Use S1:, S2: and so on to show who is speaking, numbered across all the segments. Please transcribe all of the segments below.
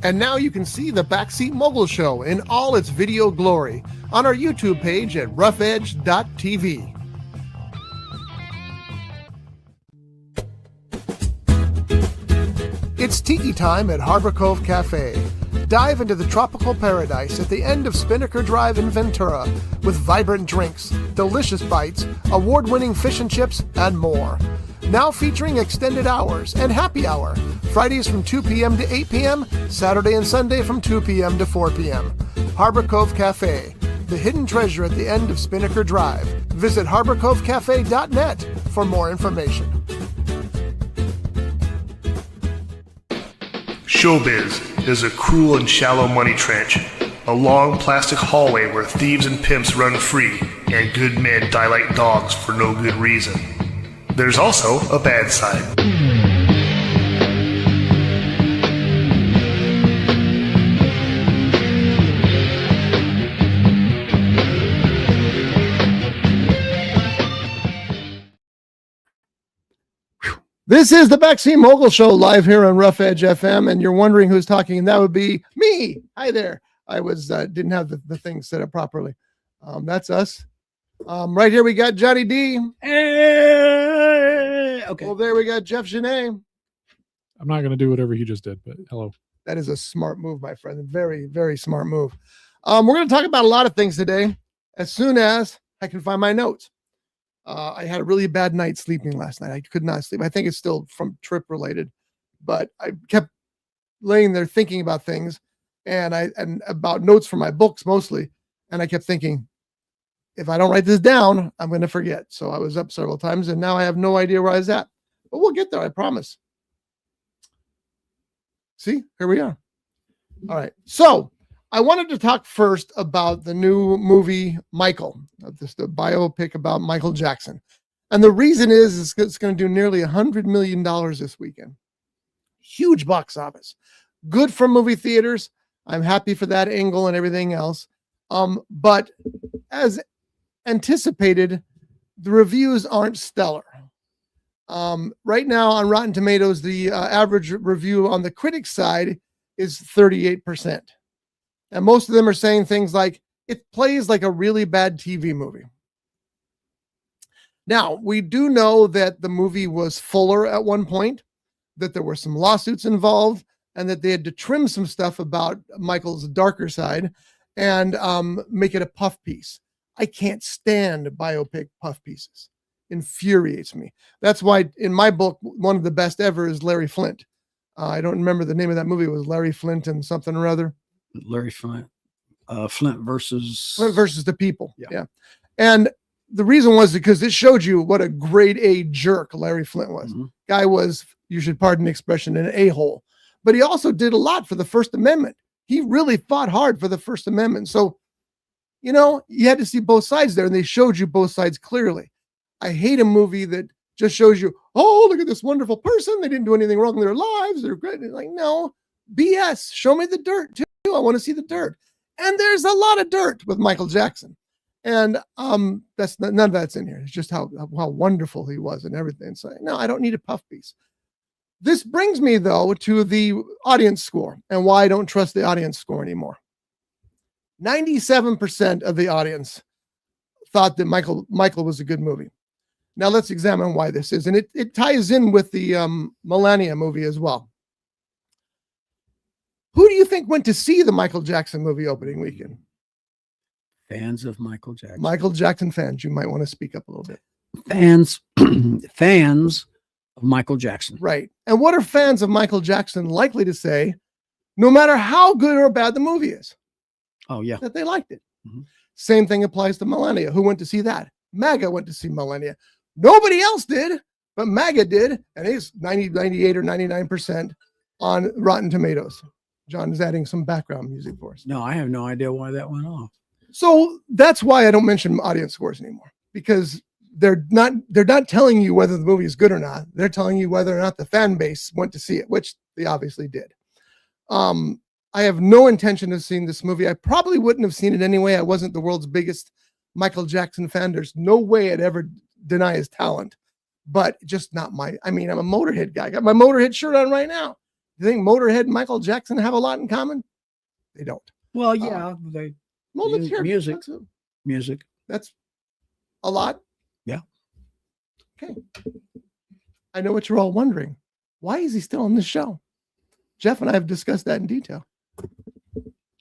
S1: And now you can see the Backseat Mogul Show in all its video glory on our YouTube page at roughedge.tv. It's tiki time at Harbor Cove Cafe. Dive into the tropical paradise at the end of Spinnaker Drive in Ventura with vibrant drinks, delicious bites, award-winning fish and chips, and more. Now featuring extended hours and happy hour, Fridays from 2 p.m. to 8 p.m., Saturday and Sunday from 2 p.m. to 4 p.m. Harbor Cove Cafe, the hidden treasure at the end of Spinnaker Drive. Visit harborcovecafe.net for more information.
S2: Showbiz is a cruel and shallow money trench, a long plastic hallway where thieves and pimps run free and good men die like dogs for no good reason. There's also a bad side.
S1: This is the Backseat Mogul Show live here on Rough Edge FM, and you're wondering who's talking, and that would be me. Hi there. I was didn't have the thing set up properly. That's us. Right here we got JohnyD.
S3: Hey, okay.
S1: Well, there we got Jeff Genet.
S4: I'm not going to do whatever he just did, but hello.
S1: That is a smart move, my friend. A very, very smart move. We're going to talk about a lot of things today, as soon as I can find my notes. I had a really bad night sleeping last night. I could not sleep. I think it's still from trip related, but I kept laying there thinking about things and about notes for my books mostly. And I kept thinking, if I don't write this down, I'm going to forget. So I was up several times and now I have no idea where I was at, but we'll get there. I promise. See, here we are. All right. So I wanted to talk first about the new movie, Michael, the biopic about Michael Jackson. And the reason is it's going to do nearly $100 million this weekend. Huge box office. Good for movie theaters. I'm happy for that angle and everything else. But as anticipated, the reviews aren't stellar. Right now on Rotten Tomatoes, the average review on the critics side is 38%. And most of them are saying things like, it plays like a really bad TV movie. Now, we do know that the movie was fuller at one point, that there were some lawsuits involved, and that they had to trim some stuff about Michael's darker side and make it a puff piece. I can't stand biopic puff pieces. Infuriates me. That's why in my book, one of the best ever is Larry Flint. I don't remember the name of that movie. It was Larry Flint and something or other.
S3: Larry Flint. Flint versus
S1: the People.
S3: Yeah.
S1: And the reason was because it showed you what a grade A jerk Larry Flint was.
S3: Mm-hmm.
S1: Guy was, you should pardon the expression, an a-hole. But he also did a lot for the First Amendment. He really fought hard for the First Amendment. So, you know, you had to see both sides there, and they showed you both sides clearly. I hate a movie that just shows you, oh, look at this wonderful person. They didn't do anything wrong in their lives. They're great. Like, no, BS. Show me the dirt too. I want to see the dirt. And there's a lot of dirt with Michael Jackson. And that's none of that's in here. It's just how wonderful he was and everything. So no, I don't need a puff piece. This brings me though to the audience score and why I don't trust the audience score anymore. 97% of the audience thought that Michael was a good movie. Now let's examine why this is. And it ties in with the Melania movie as well. Who do you think went to see the Michael Jackson movie opening weekend?
S3: fans of Michael Jackson.
S1: Michael Jackson fans. You might want to speak up a little bit.
S3: Fans of Michael Jackson.
S1: Right. And what are fans of Michael Jackson likely to say, no matter how good or bad the movie is?
S3: Oh, yeah.
S1: That they liked it.
S3: Mm-hmm.
S1: Same thing applies to Melania. Who went to see that? MAGA went to see Melania. Nobody else did, but MAGA did. And it's 98 or 99% on Rotten Tomatoes. John is adding some background music for us.
S3: No, I have no idea why that went off.
S1: So that's why I don't mention audience scores anymore, because they're not telling you whether the movie is good or not. They're telling you whether or not the fan base went to see it, which they obviously did. I have no intention of seeing this movie. I probably wouldn't have seen it anyway. I wasn't the world's biggest Michael Jackson fan. There's no way I'd ever deny his talent, but just not I'm a Motorhead guy. I got my Motorhead shirt on right now. you think Motorhead and Michael Jackson have a lot in common? They don't.
S3: Well, yeah, they
S1: Well, let's hear it.
S3: music.
S1: That's
S3: music.
S1: That's a lot.
S3: Yeah.
S1: Okay. I know what you're all wondering. Why is he still on this show? Jeff and I have discussed that in detail.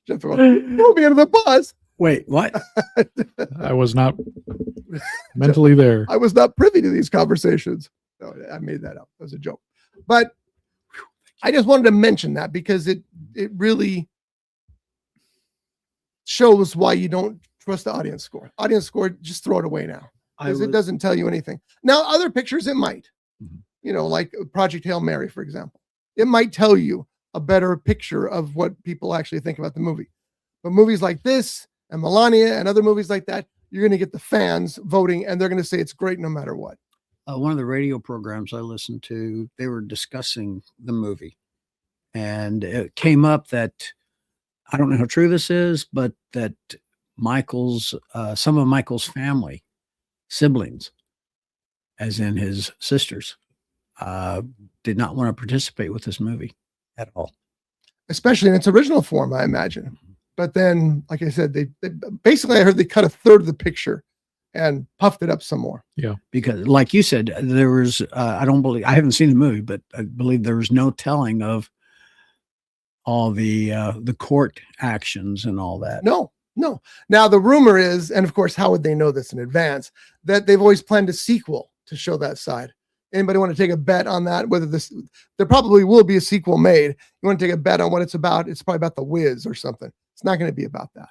S1: Jeff, throw me under the bus.
S3: Wait, what?
S4: I was not mentally there.
S1: I was not privy to these conversations. No, I made that up. That was a joke. But I just wanted to mention that because it really shows why you don't trust the audience score. Audience score, just throw it away now. Because it doesn't tell you anything. Now, other pictures, it might. You know, like Project Hail Mary, for example. It might tell you a better picture of what people actually think about the movie. But movies like this and Melania and other movies like that, you're going to get the fans voting and they're going to say it's great no matter what.
S3: One of the radio programs I listened to, they were discussing the movie. And it came up that, I don't know how true this is, but that some of Michael's family, siblings, as in his sisters, did not want to participate with this movie at all.
S1: Especially in its original form, I imagine. But then, like I said, they basically, I heard they cut a third of the picture and puffed it up some more.
S4: Yeah.
S3: Because like you said, there was, I haven't seen the movie, but I believe there was no telling of all the court actions and all that.
S1: No. Now the rumor is, and of course, how would they know this in advance, that they've always planned a sequel to show that side. Anybody want to take a bet on that? There probably will be a sequel made. You want to take a bet on what it's about? It's probably about the Wiz or something. It's not going to be about that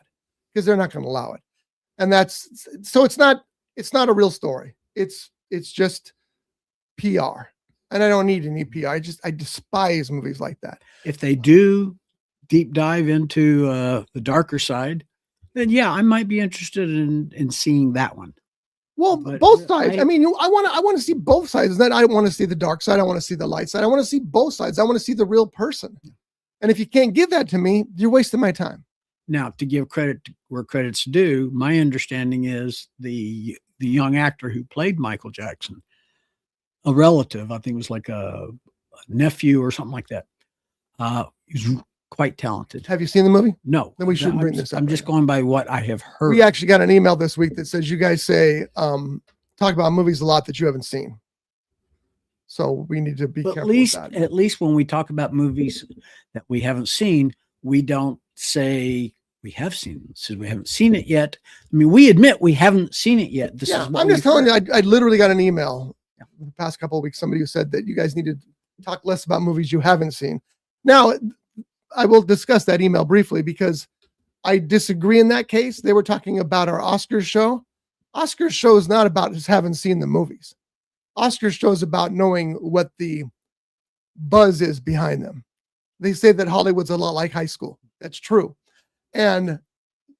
S1: because they're not going to allow it. And it's not a real story. It's just PR. And I don't need any PR. I despise movies like that.
S3: If they do deep dive into the darker side, then yeah, I might be interested in seeing that one.
S1: Well,
S3: But
S1: both sides. I mean, I want to see both sides. Then I want to see the dark side. I want to see the light side. I want to see both sides. I want to see the real person. And if you can't give that to me, you're wasting my time.
S3: Now, to give credit where credit's due, my understanding is the young actor who played Michael Jackson, a relative, I think it was like a nephew or something like that. He's quite talented.
S1: Have you seen the movie?
S3: No.
S1: Then we shouldn't bring this up.
S3: I'm just going by what I have heard.
S1: We actually got an email this week that says you guys say talk about movies a lot that you haven't seen. So we need to be careful with that.
S3: At least when we talk about movies that we haven't seen, we don't say we have seen it. So we haven't seen it yet. I mean, we admit we haven't seen it yet.
S1: I'm just telling you, I literally got an email in the past couple of weeks. Somebody who said that you guys need to talk less about movies you haven't seen. Now, I will discuss that email briefly because I disagree in that case. They were talking about our Oscars show. Oscars show is not about just having seen the movies. Oscars show is about knowing what the buzz is behind them. They say that Hollywood's a lot like high school. That's true. And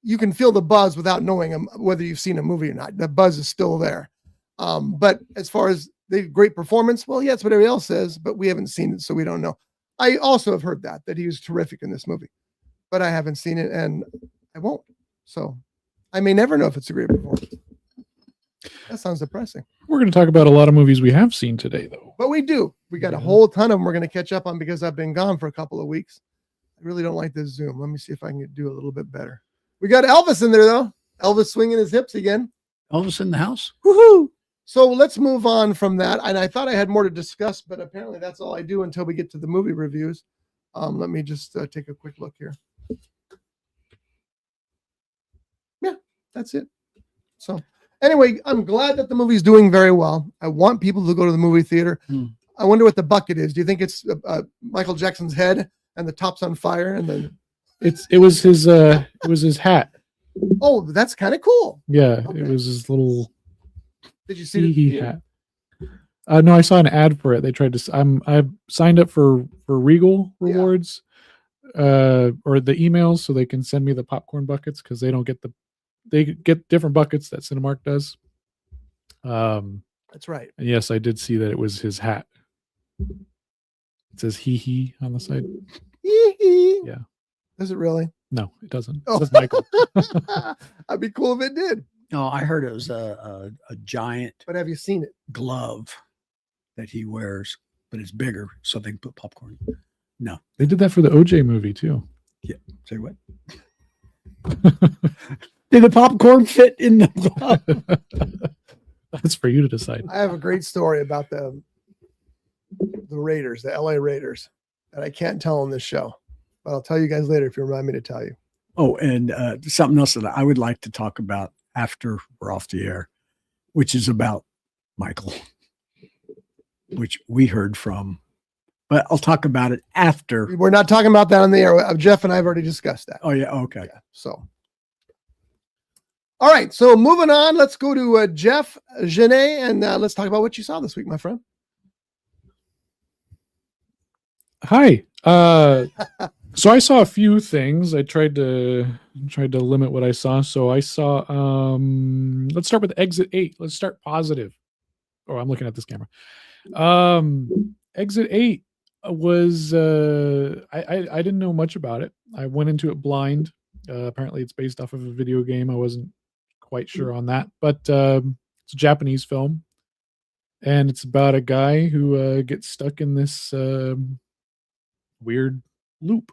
S1: you can feel the buzz without knowing whether you've seen a movie or not. The buzz is still there. But as far as the great performance, well, yeah, it's what everybody else says, but we haven't seen it, so we don't know. I also have heard that he was terrific in this movie, but I haven't seen it and I won't. So I may never know if it's a great performance. That sounds depressing.
S4: We're going to talk about a lot of movies we have seen today, though.
S1: But we do. We got a whole ton of them we're going to catch up on because I've been gone for a couple of weeks. I really don't like this Zoom. Let me see if I can do a little bit better. We got Elvis in there, though. Elvis swinging his hips again.
S3: Elvis in the house.
S1: Woohoo! So let's move on from that. And I thought I had more to discuss, but apparently that's all I do until we get to the movie reviews. Let me just take a quick look here. Yeah, that's it. So anyway, I'm glad that the movie's doing very well. I want people to go to the movie theater. I wonder what the bucket is. Do you think it's Michael Jackson's head and the top's on fire? And then
S4: it was his hat.
S1: Oh, that's kind of cool.
S4: Yeah,
S1: Okay.
S4: It was his little.
S1: Did you see
S4: he hat? No, I saw an ad for it. They tried to. I signed up for Regal rewards, or the emails, so they can send me the popcorn buckets because they don't get they get different buckets that Cinemark does.
S1: That's right.
S4: And yes, I did see that it was his hat. It says he on the side. Yeah.
S1: Does it really?
S4: No, it doesn't. It
S1: Oh.
S4: says Michael.
S1: That'd be cool if it did.
S3: No, I heard it was a giant
S1: But have you seen it?
S3: glove that he wears, but it's bigger, so they can put popcorn. No.
S4: They did that for the OJ movie too.
S3: Say what? Did the popcorn fit in the
S4: That's for you to decide.
S1: I have a great story about the Raiders, the LA Raiders, that I can't tell on this show, but I'll tell you guys later if you remind me to tell you.
S3: Oh, and something else that I would like to talk about after we're off the air, which is about Michael, which we heard from, but I'll talk about it after.
S1: We're not talking about that on the air. Jeff and I have already discussed that.
S3: Oh yeah. Okay.
S1: Yeah, so. All right. So moving on, let's go to Jeff Genet and let's talk about what you saw this week, my friend.
S4: Hi. So I saw a few things. I tried to limit what I saw. So I saw let's start with Exit 8. Let's start positive. Oh, I'm looking at this camera. Exit 8 was I didn't know much about it. I went into it blind. Apparently it's based off of a video game. I wasn't quite sure on that, but it's a Japanese film, and it's about a guy who gets stuck in this weird loop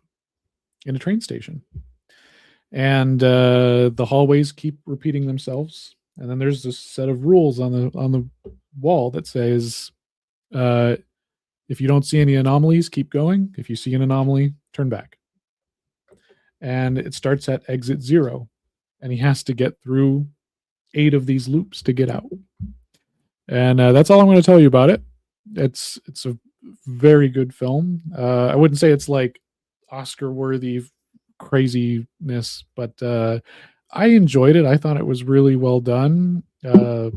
S4: in a train station, and the hallways keep repeating themselves, and then there's this set of rules on the wall that says if you don't see any anomalies, keep going. If you see an anomaly, turn back. And it starts at exit 0, and he has to get through 8 of these loops to get out. And that's all I'm going to tell you about it. It's a very good film. I wouldn't say it's like Oscar-worthy craziness, but I enjoyed it. I thought it was really well done. Yeah,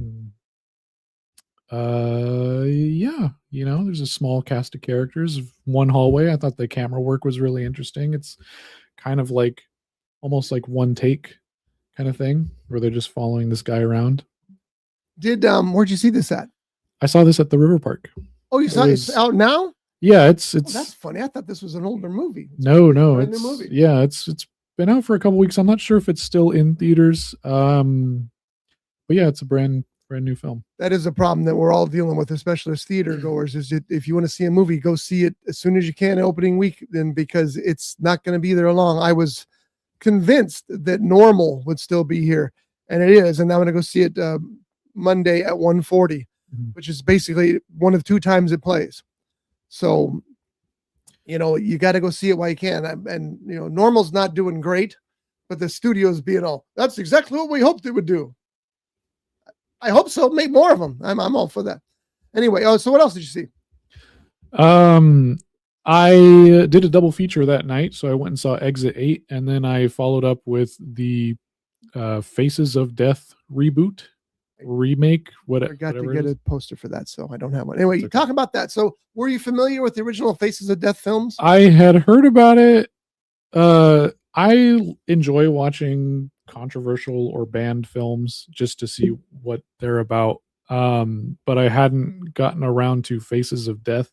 S4: there's a small cast of characters, one hallway. I thought the camera work was really interesting. It's kind of like almost like one take kind of thing where they're just following this guy around.
S1: Where'd you see this at?
S4: I saw this at the River Park.
S1: Oh, you saw it's out now?
S4: Yeah, it's
S1: that's funny. I thought this was an older movie.
S4: No,
S1: Brand new
S4: it's
S1: movie.
S4: yeah, it's been out for a couple weeks. I'm not sure if it's still in theaters. But yeah, it's a brand new film.
S1: That is a problem that we're all dealing with, especially as theater goers, is if you want to see a movie, go see it as soon as you can opening week, then because it's not going to be there long. I was convinced that Normal would still be here, and it is, and I'm going to go see it Monday at 1:40, which is basically one of 2 times it plays. So, you got to go see it while you can. And Normal's not doing great, but the studio's being that's exactly what we hoped it would do. I hope so. Make more of them. I'm all for that. Anyway, so what else did you see?
S4: I did a double feature that night, so I went and saw Exit 8, and then I followed up with the Faces of Death reboot, remake, whatever.
S1: I forgot to get a poster for that, so I don't have one. Anyway, you talk about that. So, were you familiar with the original Faces of Death films?
S4: I had heard about it. I enjoy watching controversial or banned films just to see what they're about. But I hadn't gotten around to Faces of Death.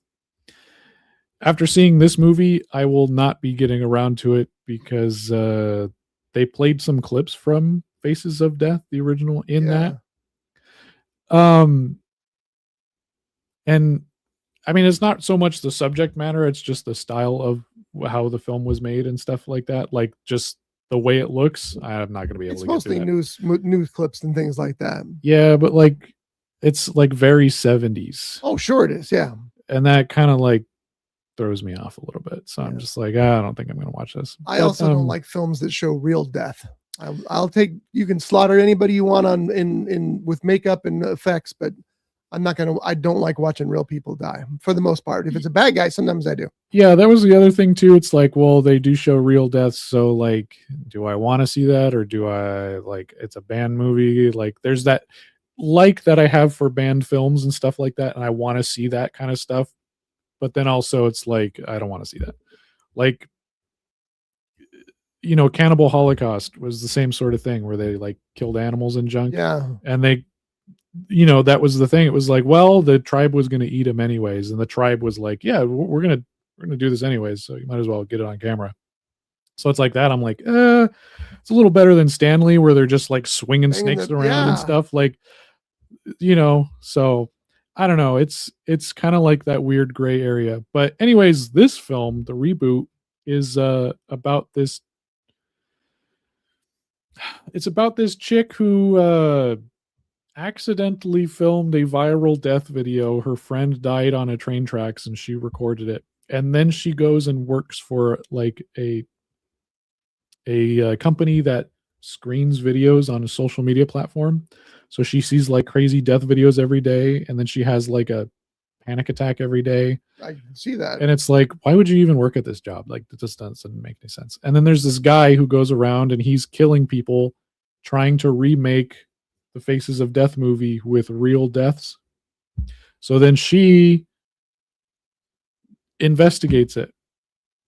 S4: After seeing this movie, I will not be getting around to it because they played some clips from Faces of Death, the original, in that. And I mean, it's not so much the subject matter, it's just the style of how the film was made and stuff like that. Like just the way it looks, I'm not going to be able to get through that.
S1: It's mostly news clips and things like that.
S4: Yeah, but like it's like very 70s.
S1: Oh, sure it is. Yeah.
S4: And that kind of like throws me off a little bit. So I'm just like, I don't think I'm going to watch this.
S1: I also don't like films that show real death. I'll take, you can slaughter anybody you want in with makeup and effects, but I don't like watching real people die for the most part. If it's a bad guy, sometimes I do.
S4: Yeah, that was the other thing too. It's like, well, they do show real deaths. So like, do I want to see that? Or do I like, it's a banned movie. Like there's that like that I have for banned films and stuff like that. And I want to see that kind of stuff. But then also it's like, I don't want to see that. Like, Cannibal Holocaust was the same sort of thing where they like killed animals and junk.
S1: Yeah.
S4: And they, that was the thing. It was like, well, the tribe was going to eat him anyways. And the tribe was like, yeah, we're going to do this anyways. So you might as well get it on camera. So it's like that. I'm like, it's a little better than Stanley where they're just like swinging snakes around and stuff. Like, so I don't know. It's kind of like that weird gray area. But anyways, this film, the reboot, is about this. It's about this chick who accidentally filmed a viral death video. Her friend died on a train tracks, and she recorded it. And then she goes and works for like a company that screens videos on a social media platform. So she sees like crazy death videos every day, and then she has like a panic attack every day.
S1: I can see that.
S4: And it's like, why would you even work at this job? Like, it just doesn't make any sense. And then there's this guy who goes around and he's killing people, trying to remake the Faces of Death movie with real deaths. So then she investigates it.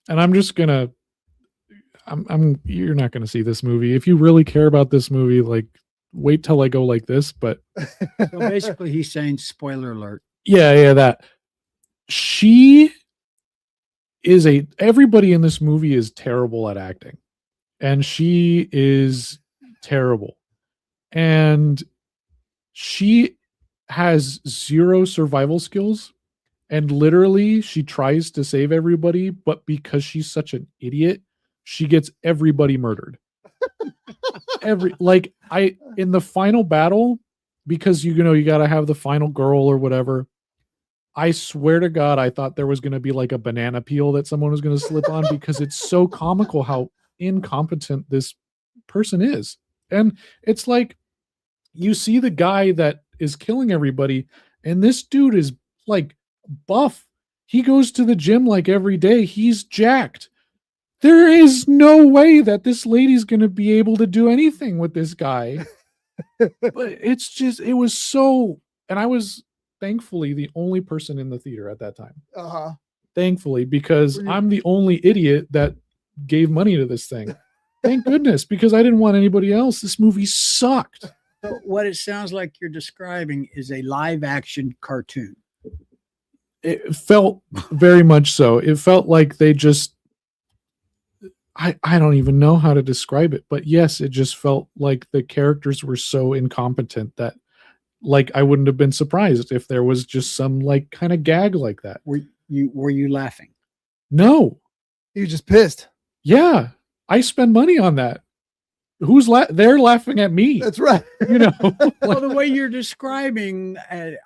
S4: And I'm just gonna you're not gonna see this movie. If you really care about this movie, like, wait till I go like this. But
S3: So basically, he's saying, spoiler alert.
S4: yeah, that she is everybody in this movie is terrible at acting, and she is terrible, and she has zero survival skills, and literally she tries to save everybody, but because she's such an idiot, she gets everybody murdered. In the final battle, because you got to have the final girl or whatever, I swear to God, I thought there was going to be like a banana peel that someone was going to slip on, because it's so comical how incompetent this person is. And it's like, you see the guy that is killing everybody, and this dude is like buff. He goes to the gym like every day. He's jacked. There is no way that this lady's going to be able to do anything with this guy. But it was so, and I was thankfully the only person in the theater at that time. Thankfully, because I'm the only idiot that gave money to this thing. Thank goodness, because I didn't want anybody else. This movie sucked.
S3: So what it sounds like you're describing is a live action cartoon.
S4: It felt very much so. It felt like they just, I don't even know how to describe it, but yes, it just felt like the characters were so incompetent that, like, I wouldn't have been surprised if there was just some like kind of gag like that.
S3: Were you laughing?
S1: You
S4: No.
S1: were just pissed.
S4: Yeah. I spend money on that. They're laughing at me.
S1: That's right.
S3: Well, the way you're describing, it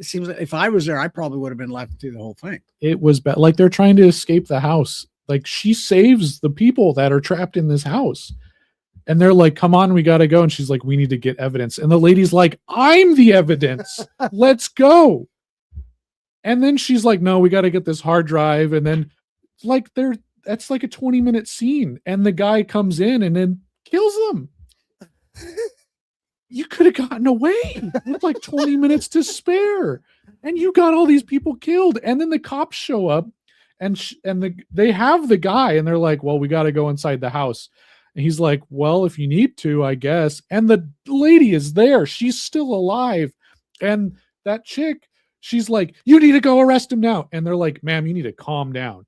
S3: seems like if I was there, I probably would have been laughing through the whole thing.
S4: It was bad. Like, they're trying to escape the house. Like, she saves the people that are trapped in this house. And they're like, come on, we got to go. And she's like, we need to get evidence. And the lady's like, I'm the evidence. Let's go. And then she's like, no, we got to get this hard drive. And then like that's like a 20-minute scene. And the guy comes in and then kills them. You could have gotten away with like 20 minutes to spare. And you got all these people killed. And then the cops show up and they have the guy and they're like, well, we got to go inside the house. And he's like, well, if you need to, I guess. And the lady is there. She's still alive. And that chick, she's like, you need to go arrest him now. And they're like, ma'am, you need to calm down.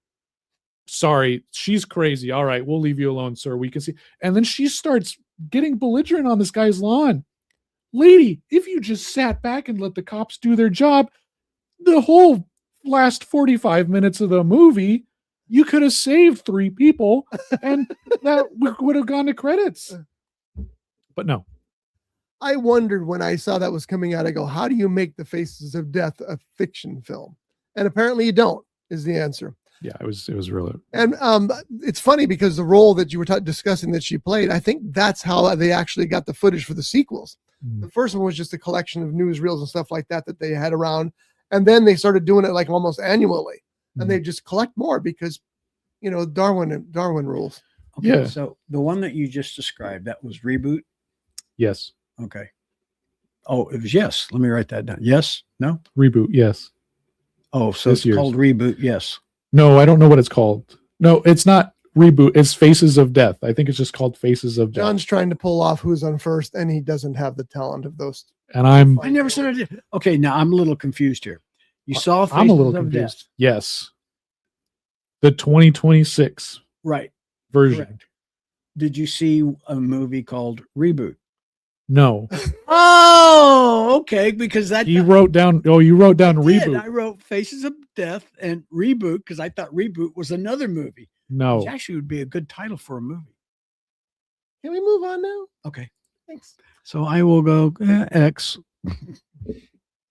S4: Sorry, she's crazy. All right, we'll leave you alone, sir. We can see. And then she starts getting belligerent on this guy's lawn. Lady, if you just sat back and let the cops do their job, the whole last 45 minutes of the movie, you could have saved 3 people and that would have gone to credits. But no.
S1: I wondered when I saw that was coming out, I go, how do you make the Faces of Death a fiction film? And apparently you don't, is the answer.
S4: Yeah, it was really.
S1: And it's funny because the role that you were discussing that she played, I think that's how they actually got the footage for the sequels. The first one was just a collection of newsreels and stuff like that they had around. And then they started doing it like almost annually. And they just collect more because, Darwin rules.
S3: Okay,
S4: yeah.
S3: So the one that you just described, that was Reboot.
S4: Yes.
S3: Okay. Oh, it was yes. Let me write that down. Yes. No.
S4: Reboot. Yes.
S3: Oh, so it's called Reboot. Yes.
S4: No, I don't know what it's called. No, it's not Reboot. It's Faces of Death. I think it's just called Faces of Death.
S1: John's trying to pull off who's on first, and he doesn't have the talent of those.
S4: And
S3: I never said I did. Okay, now I'm a little confused here. You saw Faces
S4: I'm a little
S3: of
S4: confused.
S3: Death.
S4: Yes. The 2026
S3: Right.
S4: version.
S3: Correct. Did you see a movie called Reboot?
S4: No,
S3: Oh, okay. Because that
S4: he wrote down. Oh, you wrote down
S3: did.
S4: reboot.
S3: I wrote Faces of Death and Reboot because I thought Reboot was another movie.
S4: No,
S3: Which actually would be a good title for a movie.
S1: Can we move on now?
S3: Okay.
S1: Thanks.
S3: So I will go X.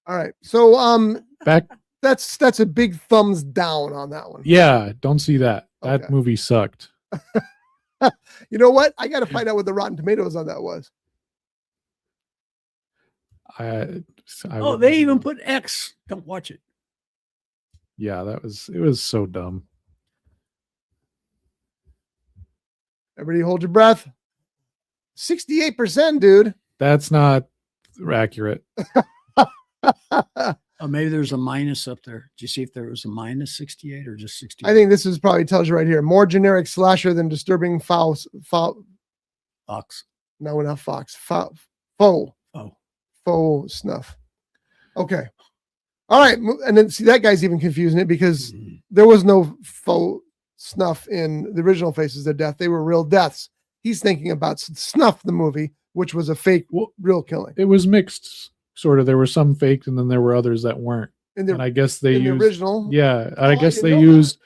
S1: All right. So
S4: back.
S1: that's a big thumbs down on that one.
S4: Yeah, don't see that. That
S1: Okay.
S4: movie sucked.
S1: You know what? I got to find out what the Rotten Tomatoes on that was.
S4: I
S3: Oh, they even put X. Don't watch it.
S4: Yeah, it was so dumb.
S1: Everybody hold your breath. 68%, dude.
S4: That's not accurate.
S3: Oh, maybe there's a minus up there. Did you see if there was a minus 68 or just 68?
S1: I think this is probably tells you right here. More generic slasher than disturbing
S3: Fox.
S1: No, not Fox. Faux snuff. Okay. All right. And then see, that guy's even confusing it because there was no faux snuff in the original Faces of Death. They were real deaths. He's thinking about Snuff, the movie, which was a fake, real killing.
S4: It was mixed, sort of. There were some faked, and then there were others that weren't.
S1: And
S4: I guess they used
S1: the original.
S4: Yeah, I guess they
S1: know
S4: used.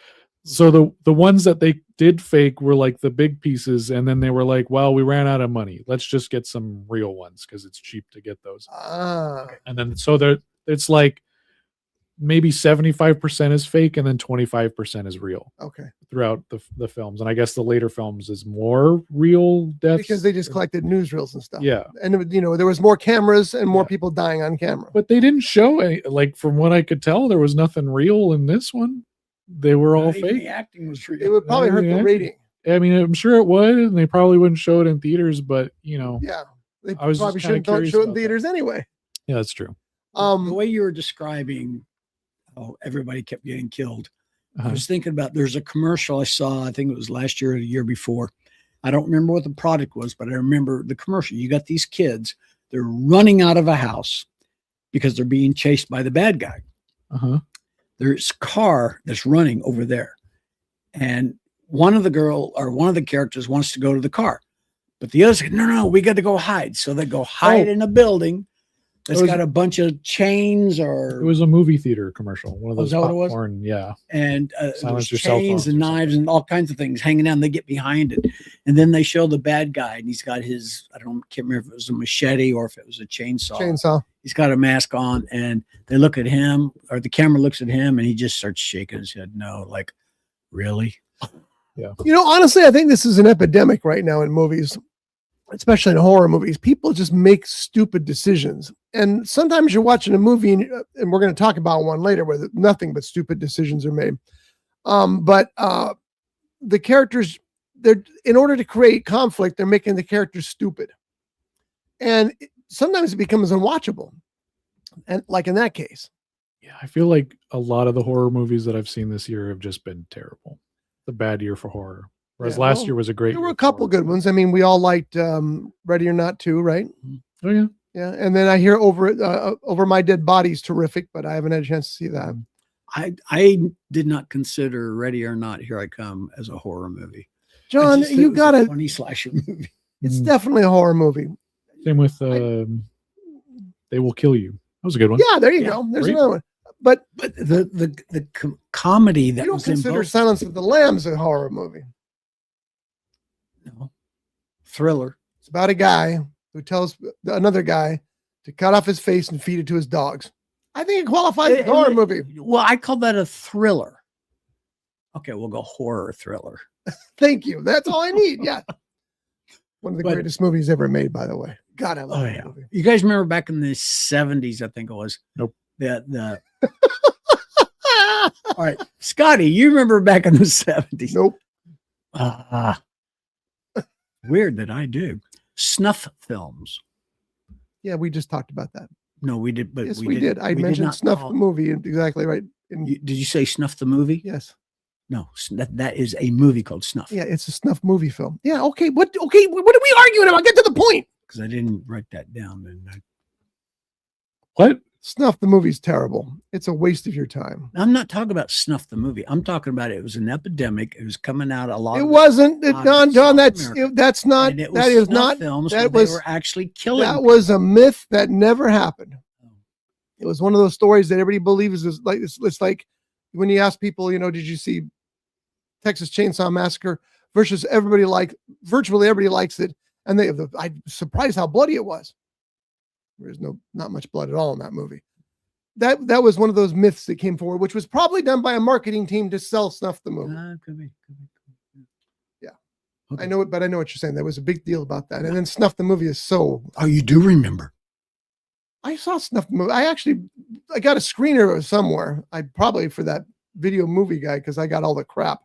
S4: So the ones that they did fake were like the big pieces, and then they were like, "Well, we ran out of money. Let's just get some real ones because it's cheap to get those." And then it's like maybe 75% is fake, and then 25% is real.
S1: Okay.
S4: Throughout the films, and I guess the later films is more real deaths
S1: because they just collected newsreels and stuff.
S4: Yeah,
S1: and there was more cameras and more people dying on camera.
S4: But they didn't show any. Like from what I could tell, there was nothing real in this one. They were all fake.
S3: The acting was real.
S1: It would probably hurt the rating.
S4: I mean, I'm sure it would, and they probably wouldn't show it in theaters. But
S1: yeah, they
S4: I was
S1: probably shouldn't show it in theaters anyway.
S4: Yeah, that's true.
S3: The way you were describing how everybody kept getting killed, I was thinking about. There's a commercial I saw. I think it was last year or the year before. I don't remember what the product was, but I remember the commercial. You got these kids. They're running out of a house because they're being chased by the bad guy. There's a car that's running over there. And one of the characters wants to go to the car. But the other said, no, we got to go hide. So they go hide in a building that's got a bunch of chains or...
S4: It was a movie theater commercial. One of those
S3: popcorn,
S4: yeah.
S3: And chains and knives and all kinds of things hanging down. They get behind it. And then they show the bad guy, and he's got his, can't remember if it was a machete or if it was a chainsaw. He's got a mask on, and they look at him, or the camera looks at him, and he just starts shaking his head. No, like, really?
S4: Yeah.
S1: Honestly, I think this is an epidemic right now in movies, especially in horror movies. People just make stupid decisions. And sometimes you're watching a movie, and we're going to talk about one later where nothing but stupid decisions are made. But the characters, in order to create conflict, they're making the characters stupid. And sometimes it becomes unwatchable. And like in that case.
S4: Yeah, I feel like a lot of the horror movies that I've seen this year have just been terrible. It's a bad year for horror. Whereas last year was a great year.
S1: There were a couple good ones. I mean, we all liked Ready or Not 2, right?
S4: Oh, yeah.
S1: Yeah. And then I hear Over My Dead Body's terrific, but I haven't had a chance to see that.
S3: I did not consider Ready or Not Here I Come as a horror movie.
S1: John, you got a
S3: funny slasher movie.
S1: It's definitely a horror movie.
S4: Same with They Will Kill You. That was a good one.
S1: Yeah, there you go. There's another one. But
S3: the comedy that
S1: you don't consider Silence of the Lambs a horror movie.
S3: No. Thriller.
S1: It's about a guy who tells another guy to cut off his face and feed it to his dogs. I think it qualifies as a horror movie.
S3: Well, I call that a thriller. Okay, we'll go horror thriller.
S1: Thank you. That's all I need. Yeah. One of the greatest movies ever made, by the way. God, I love that movie.
S3: You guys remember back in the 70s, I think it was.
S4: Nope.
S3: All right. Scotty, you remember back in the 70s?
S1: Nope.
S3: Weird that I do. Snuff films.
S1: Yeah, we just talked about that.
S3: No, we did. But
S1: yes, we did. I mentioned Snuff the movie. Exactly right.
S3: Did you say Snuff the movie?
S1: Yes.
S3: No, that is a movie called Snuff.
S1: Yeah, it's a Snuff movie film. Yeah, okay. What are we arguing about? Get to the point.
S3: Because I didn't write that down.
S4: What?
S1: Snuff the movie's terrible. It's a waste of your time.
S3: I'm not talking about Snuff the movie. I'm talking about it was an epidemic. It was coming out a lot.
S1: It wasn't. Don, that's
S3: America.
S1: that's not.
S3: And it was
S1: That is
S3: snuff
S1: not.
S3: films
S1: That
S3: where
S1: was.
S3: they were actually killing.
S1: That
S3: people.
S1: was a myth that never happened. It was one of those stories that everybody believes is like it's like when you ask people, you know, did you see Texas Chainsaw Massacre versus virtually everybody likes it, and I'm surprised how bloody it was. There's not much blood at all in that movie. That was one of those myths that came forward, which was probably done by a marketing team to sell Snuff the movie.
S3: Could be.
S1: Yeah,
S3: Okay.
S1: I know it, but I know what you're saying. There was a big deal about that, and then Snuff the movie is so.
S3: Oh, you do remember?
S1: I saw Snuff the movie. I got a screener somewhere. I probably for that video movie guy because I got all the crap.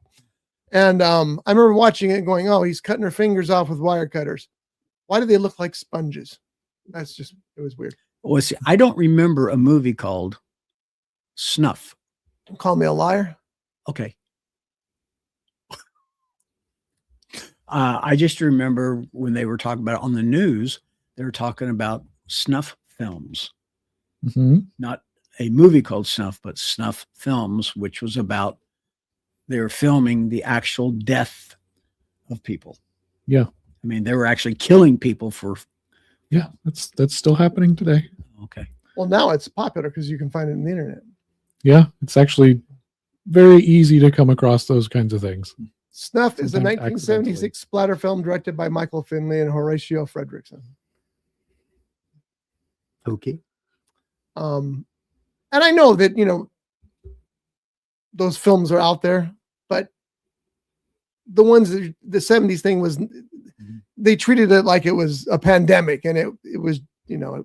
S1: And I remember watching it and going, oh, he's cutting her fingers off with wire cutters. Why do they look like sponges? It was weird.
S3: Well, see, I don't remember a movie called Snuff.
S1: Don't call me a liar.
S3: Okay. I just remember when they were talking about it on the news, they were talking about snuff films, not a movie called Snuff, but snuff films, which was about they were filming the actual death of people.
S4: Yeah.
S3: I mean, they were actually killing people for.
S4: Yeah, that's still happening today.
S3: Okay.
S1: Well, now it's popular because you can find it on the internet.
S4: Yeah, it's actually very easy to come across those kinds of things.
S1: Snuff is a
S4: Sometimes
S1: 1976 splatter film directed by Michael Finley and Horatio Fredrickson.
S3: Okay.
S1: And I know that, you know, those films are out there, but the ones that the 70s thing was, they treated it like it was a pandemic, and it was, you know,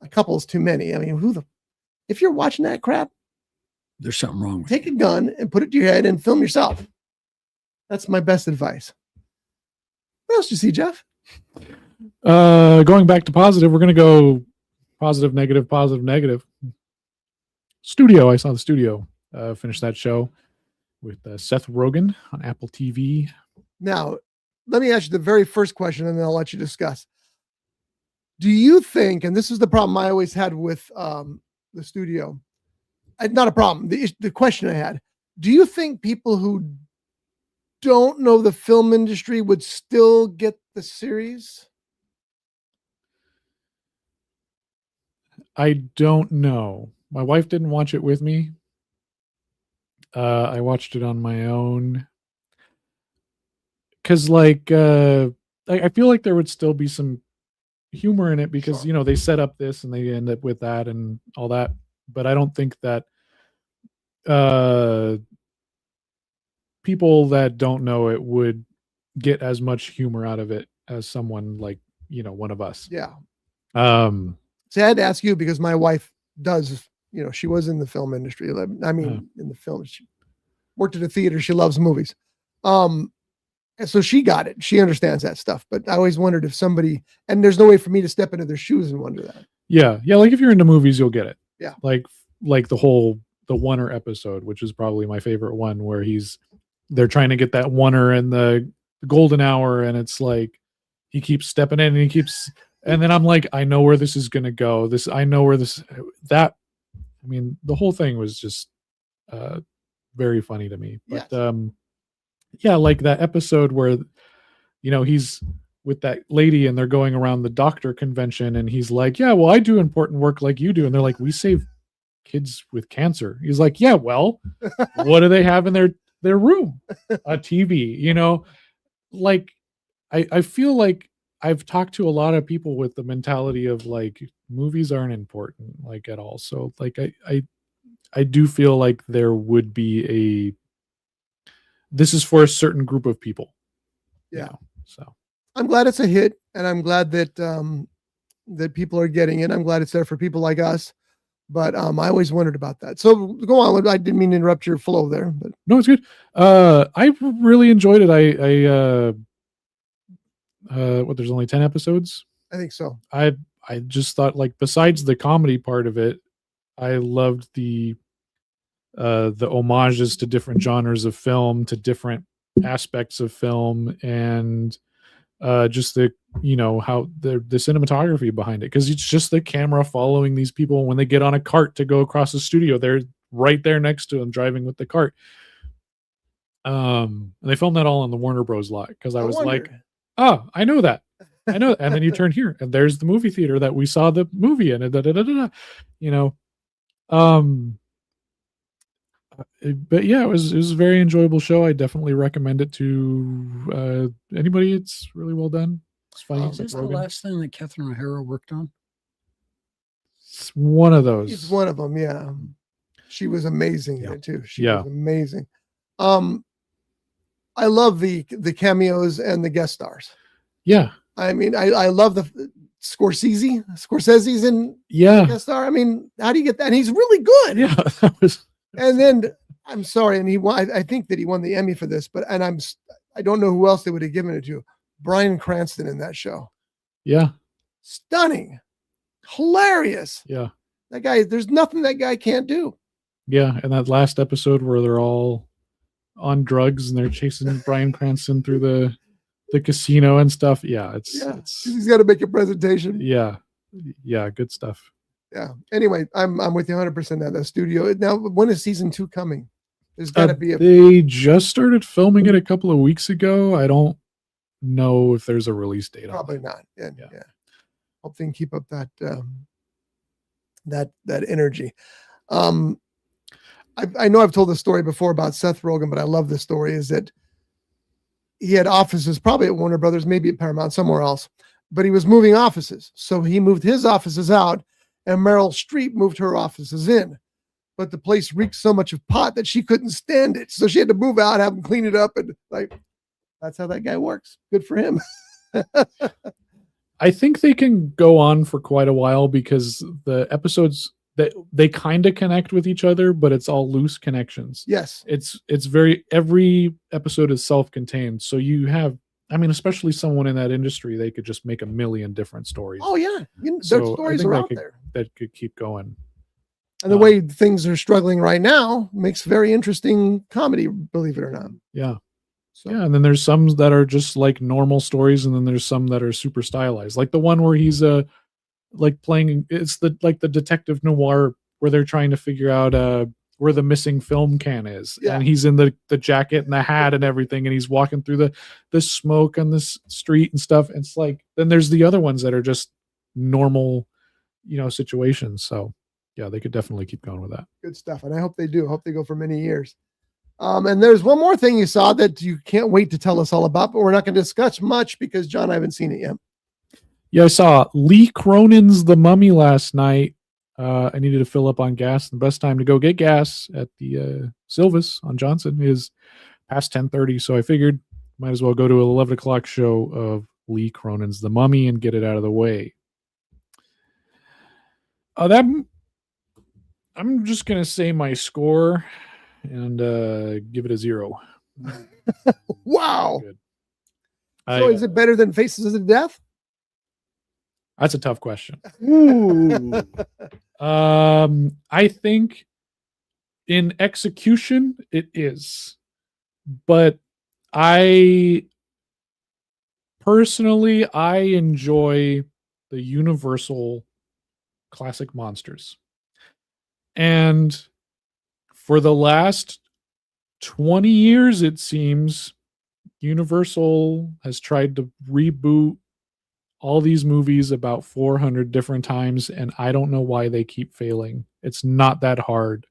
S1: a couple's too many. I mean, if you're watching that crap,
S3: There's something wrong with
S1: take a gun and put it to your head and film yourself. That's my best advice. What else do you see, Jeff?
S4: Going back to positive, we're going to go positive, negative. Studio. I saw the Studio. Finished that show with Seth Rogen on Apple TV.
S1: Now, let me ask you the very first question, and then I'll let you discuss. Do you think, and this is the problem I always had with the Studio, not a problem, the question I had, do you think people who don't know the film industry would still get the series?
S4: I don't know. My wife didn't watch it with me. I watched it on my own. Because, like, I feel like there would still be some humor in it because,
S1: Sure.
S4: you know, they set up this and they end up with that and all that. But I don't think that people that don't know it would get as much humor out of it as someone like, you know, one of us.
S1: Yeah.
S4: Um,
S1: See, I had to ask you because my wife does, you know, she was in the film industry. I mean, in the film, she worked at a theater. She loves movies. And so she got it. She understands that stuff. But I always wondered if somebody, and there's no way for me to step into their shoes and wonder that.
S4: Yeah. Like if you're into movies, you'll get it.
S1: Yeah.
S4: Like the Oneer episode, which is probably my favorite one, where they're trying to get that Oneer in the golden hour. And it's like, he keeps stepping in and then I'm like, I know where this is going to go. I mean, the whole thing was just very funny to me. But
S1: Yes.
S4: Yeah, like that episode where, you know, he's with that lady and they're going around the doctor convention and he's like, yeah, well, I do important work like you do. And they're like, we save kids with cancer. He's like, yeah, well, what do they have in their room? A TV, you know? Like, I feel like I've talked to a lot of people with the mentality of like movies aren't important like at all. So like I do feel like there would be this is for a certain group of people.
S1: Yeah.
S4: You know, so
S1: I'm glad it's a hit, and I'm glad that that people are getting it. I'm glad it's there for people like us. But I always wondered about that. So go on. I didn't mean to interrupt your flow there, but
S4: no, it's good. I really enjoyed it. There's only 10 episodes.
S1: I think so.
S4: I just thought, like, besides the comedy part of it, I loved the homages to different genres of film, to different aspects of film, and just the how the cinematography behind it, because it's just the camera following these people when they get on a cart to go across the studio. They're right there next to them driving with the cart. And they filmed that all on the Warner Bros. Lot, because I was like, oh, I know that. I know. And then you turn here and there's the movie theater that we saw the movie in. But yeah, it was a very enjoyable show. I definitely recommend it to anybody. It's really well done. It's funny.
S3: Is this the last thing that Catherine O'Hara worked on?
S4: It's one of those.
S1: It's one of them. Yeah, she was amazing in it too. She was amazing. I love the cameos and the guest stars.
S4: Yeah,
S1: I mean, I love the Scorsese's in guest star. I mean, how do you get that? And he's really good.
S4: Yeah, that was.
S1: And then I'm sorry, and he won. I think that he won the Emmy for this, but I don't know who else they would have given it to. Bryan Cranston in that show.
S4: Yeah,
S1: stunning, hilarious.
S4: Yeah,
S1: that guy. There's nothing that guy can't do.
S4: Yeah, and that last episode where they're all on drugs and they're chasing Bryan Cranston through the casino and stuff. Yeah, it's
S1: he's got to make a presentation.
S4: Yeah, good stuff.
S1: Yeah. Anyway, I'm with you 100% at the studio. Now, when is season 2 coming? There's got to be
S4: They just started filming it a couple of weeks ago. I don't know if there's a release date.
S1: Probably not. Yeah. Hope they can keep up that that energy. I know I've told the story before about Seth Rogen, but I love this story. Is that he had offices probably at Warner Brothers, maybe at Paramount, somewhere else, but he was moving offices. So he moved his offices out, and Meryl Streep moved her offices in. But the place reeked so much of pot that she couldn't stand it. So she had to move out, have them clean it up. And that's how that guy works. Good for him.
S4: I think they can go on for quite a while because the episodes that they kind of connect with each other, but it's all loose connections.
S1: Yes.
S4: Every episode is self-contained. So you have, especially someone in that industry, they could just make a million different stories.
S1: Oh yeah. Their stories are out there.
S4: That could keep going.
S1: And the way things are struggling right now makes very interesting comedy, believe it or not.
S4: Yeah. Yeah, and then there's some that are just like normal stories, and then there's some that are super stylized. Like the one where he's like playing, it's the detective noir where they're trying to figure out where the missing film can is. Yeah. And he's in the jacket and the hat and everything, and he's walking through the smoke on this street and stuff. And it's like, then there's the other ones that are just normal, situations. So yeah, they could definitely keep going with that.
S1: Good stuff. And I hope they do. I hope they go for many years. And there's one more thing you saw that you can't wait to tell us all about, but we're not going to discuss much because, John, I haven't seen it yet.
S4: Yeah, I saw Lee Cronin's The Mummy last night. I needed to fill up on gas. The best time to go get gas at the Silvis on Johnson is past 10:30. So I figured might as well go to an 11 o'clock show of Lee Cronin's The Mummy and get it out of the way. I'm just going to say my score and give it a 0.
S1: Wow. So is it better than Faces of Death?
S4: That's a tough question.
S1: Ooh.
S4: I think in execution it is, but I enjoy the Universal classic monsters. And for the last 20 years, it seems, Universal has tried to reboot all these movies about 400 different times, and I don't know why they keep failing. It's not that hard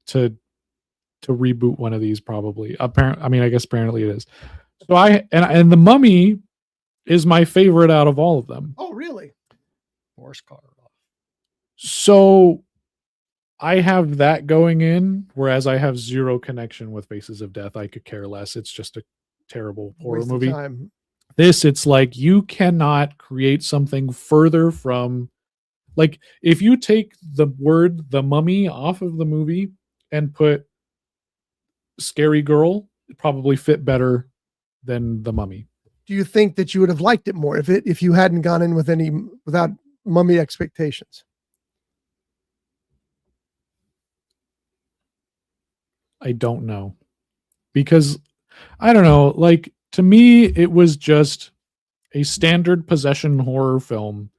S4: to reboot one of these, probably. I guess apparently it is. So and The Mummy is my favorite out of all of them.
S1: Oh, really?
S3: Horse car.
S4: So I have that going in, whereas I have zero connection with Faces of Death. I could care less. It's just a terrible horror movie. It's like you cannot create something further from, like, if you take the word The Mummy off of the movie and put Scary Girl, it probably fit better than The Mummy.
S1: Do you think that you would have liked it more if you hadn't gone in without Mummy expectations?
S4: I don't know, because I don't know, like, to me it was just a standard possession horror film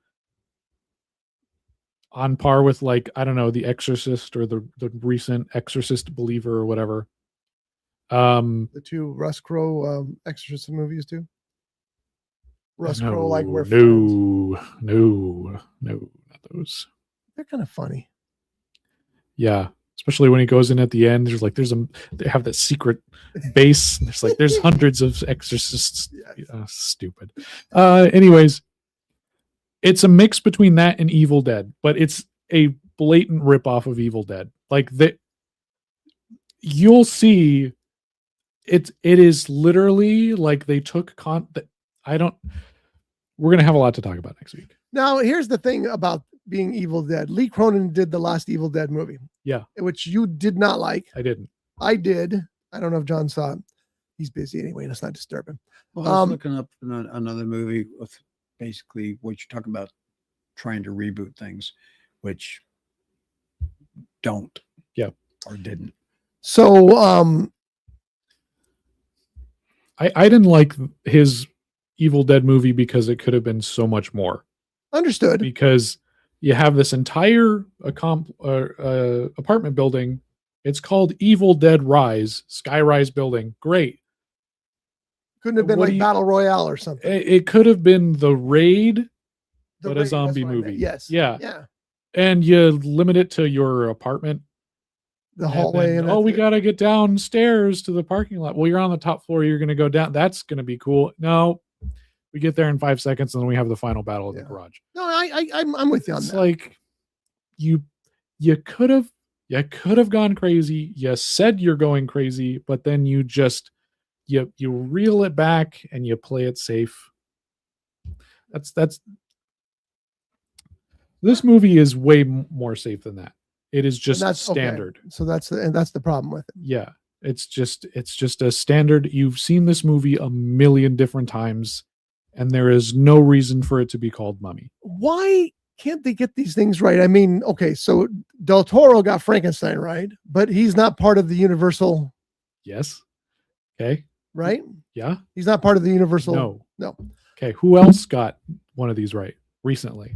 S4: on par with, like, I don't know, The Exorcist or the recent Exorcist Believer or whatever.
S1: The two Russ Crowe Exorcist movies too. Russ Crowe, like, we're friends.
S4: No, not those.
S1: They're kind of funny.
S4: Yeah, especially when he goes in at the end. They have that secret base. There's hundreds of exorcists.
S1: Yes.
S4: Stupid. Anyways, it's a mix between that and Evil Dead, but it's a blatant ripoff of Evil Dead. Like, that, you'll see. It is literally like they took we're gonna have a lot to talk about next week.
S1: Now, here's the thing about being Evil Dead. Lee Cronin did the last Evil Dead movie.
S4: Yeah.
S1: Which you did not like.
S4: I didn't.
S1: I did. I don't know if John saw it. He's busy anyway. Let's not disturb him.
S3: Well, I was looking up another movie with basically what you're talking about, trying to reboot things, which don't.
S4: Yeah.
S3: Or didn't.
S1: So,
S4: I didn't like his Evil Dead movie because it could have been so much more.
S1: understood.
S4: Because you have this entire apartment building. It's called Evil Dead Rise, Skyrise building. Great.
S1: Couldn't have been like Battle Royale or something.
S4: It could have been The Raid, but a
S1: Raid,
S4: zombie
S1: that's what I
S4: movie.
S1: meant. Yes.
S4: Yeah.
S1: Yeah.
S4: And you limit it to your apartment.
S1: The hallway.
S4: And we got to get downstairs to the parking lot. Well, you're on the top floor. You're going to go down. That's going to be cool. No, we get there in 5 seconds and then we have the final battle in the garage.
S1: No, I'm with you on
S4: It's
S1: that.
S4: like you could have gone crazy. You said you're going crazy, but then you just, you reel it back and you play it safe. That's this movie is way more safe than that. It is just standard.
S1: Okay. So that's the problem with it.
S4: Yeah. It's just a standard. You've seen this movie a million different times and there is no reason for it to be called Mummy.
S1: Why can't they get these things right? I mean, okay, so Del Toro got Frankenstein right, but he's not part of the Universal.
S4: Yes. Okay.
S1: Right?
S4: Yeah.
S1: He's not part of the Universal.
S4: No. Okay. Who else got one of these right recently?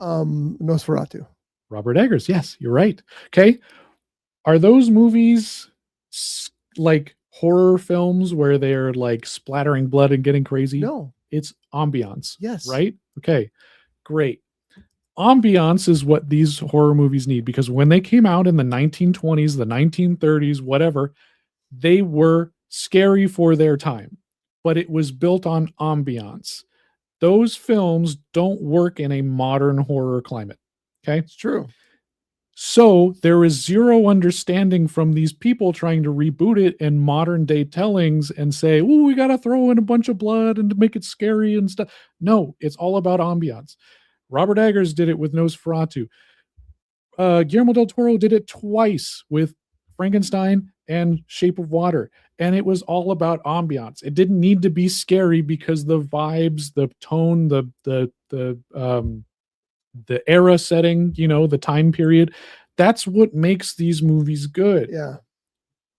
S1: Nosferatu.
S4: Robert Eggers. Yes, you're right. Okay. Are those movies like horror films where they're like splattering blood and getting crazy?
S1: No.
S4: It's ambiance.
S1: Yes.
S4: Right? Okay. Great. Ambiance is what these horror movies need, because when they came out in the 1920s, the 1930s, whatever, they were scary for their time, but it was built on ambiance. Those films don't work in a modern horror climate. Okay.
S1: It's true.
S4: So there is zero understanding from these people trying to reboot it in modern day tellings and say, oh, we got to throw in a bunch of blood and to make it scary and stuff. No, it's all about ambiance. Robert Eggers did it with Nosferatu. Guillermo del Toro did it twice with Frankenstein and Shape of Water. And it was all about ambiance. It didn't need to be scary because the vibes, the tone, the era setting, the time period, that's what makes these movies good.
S1: Yeah.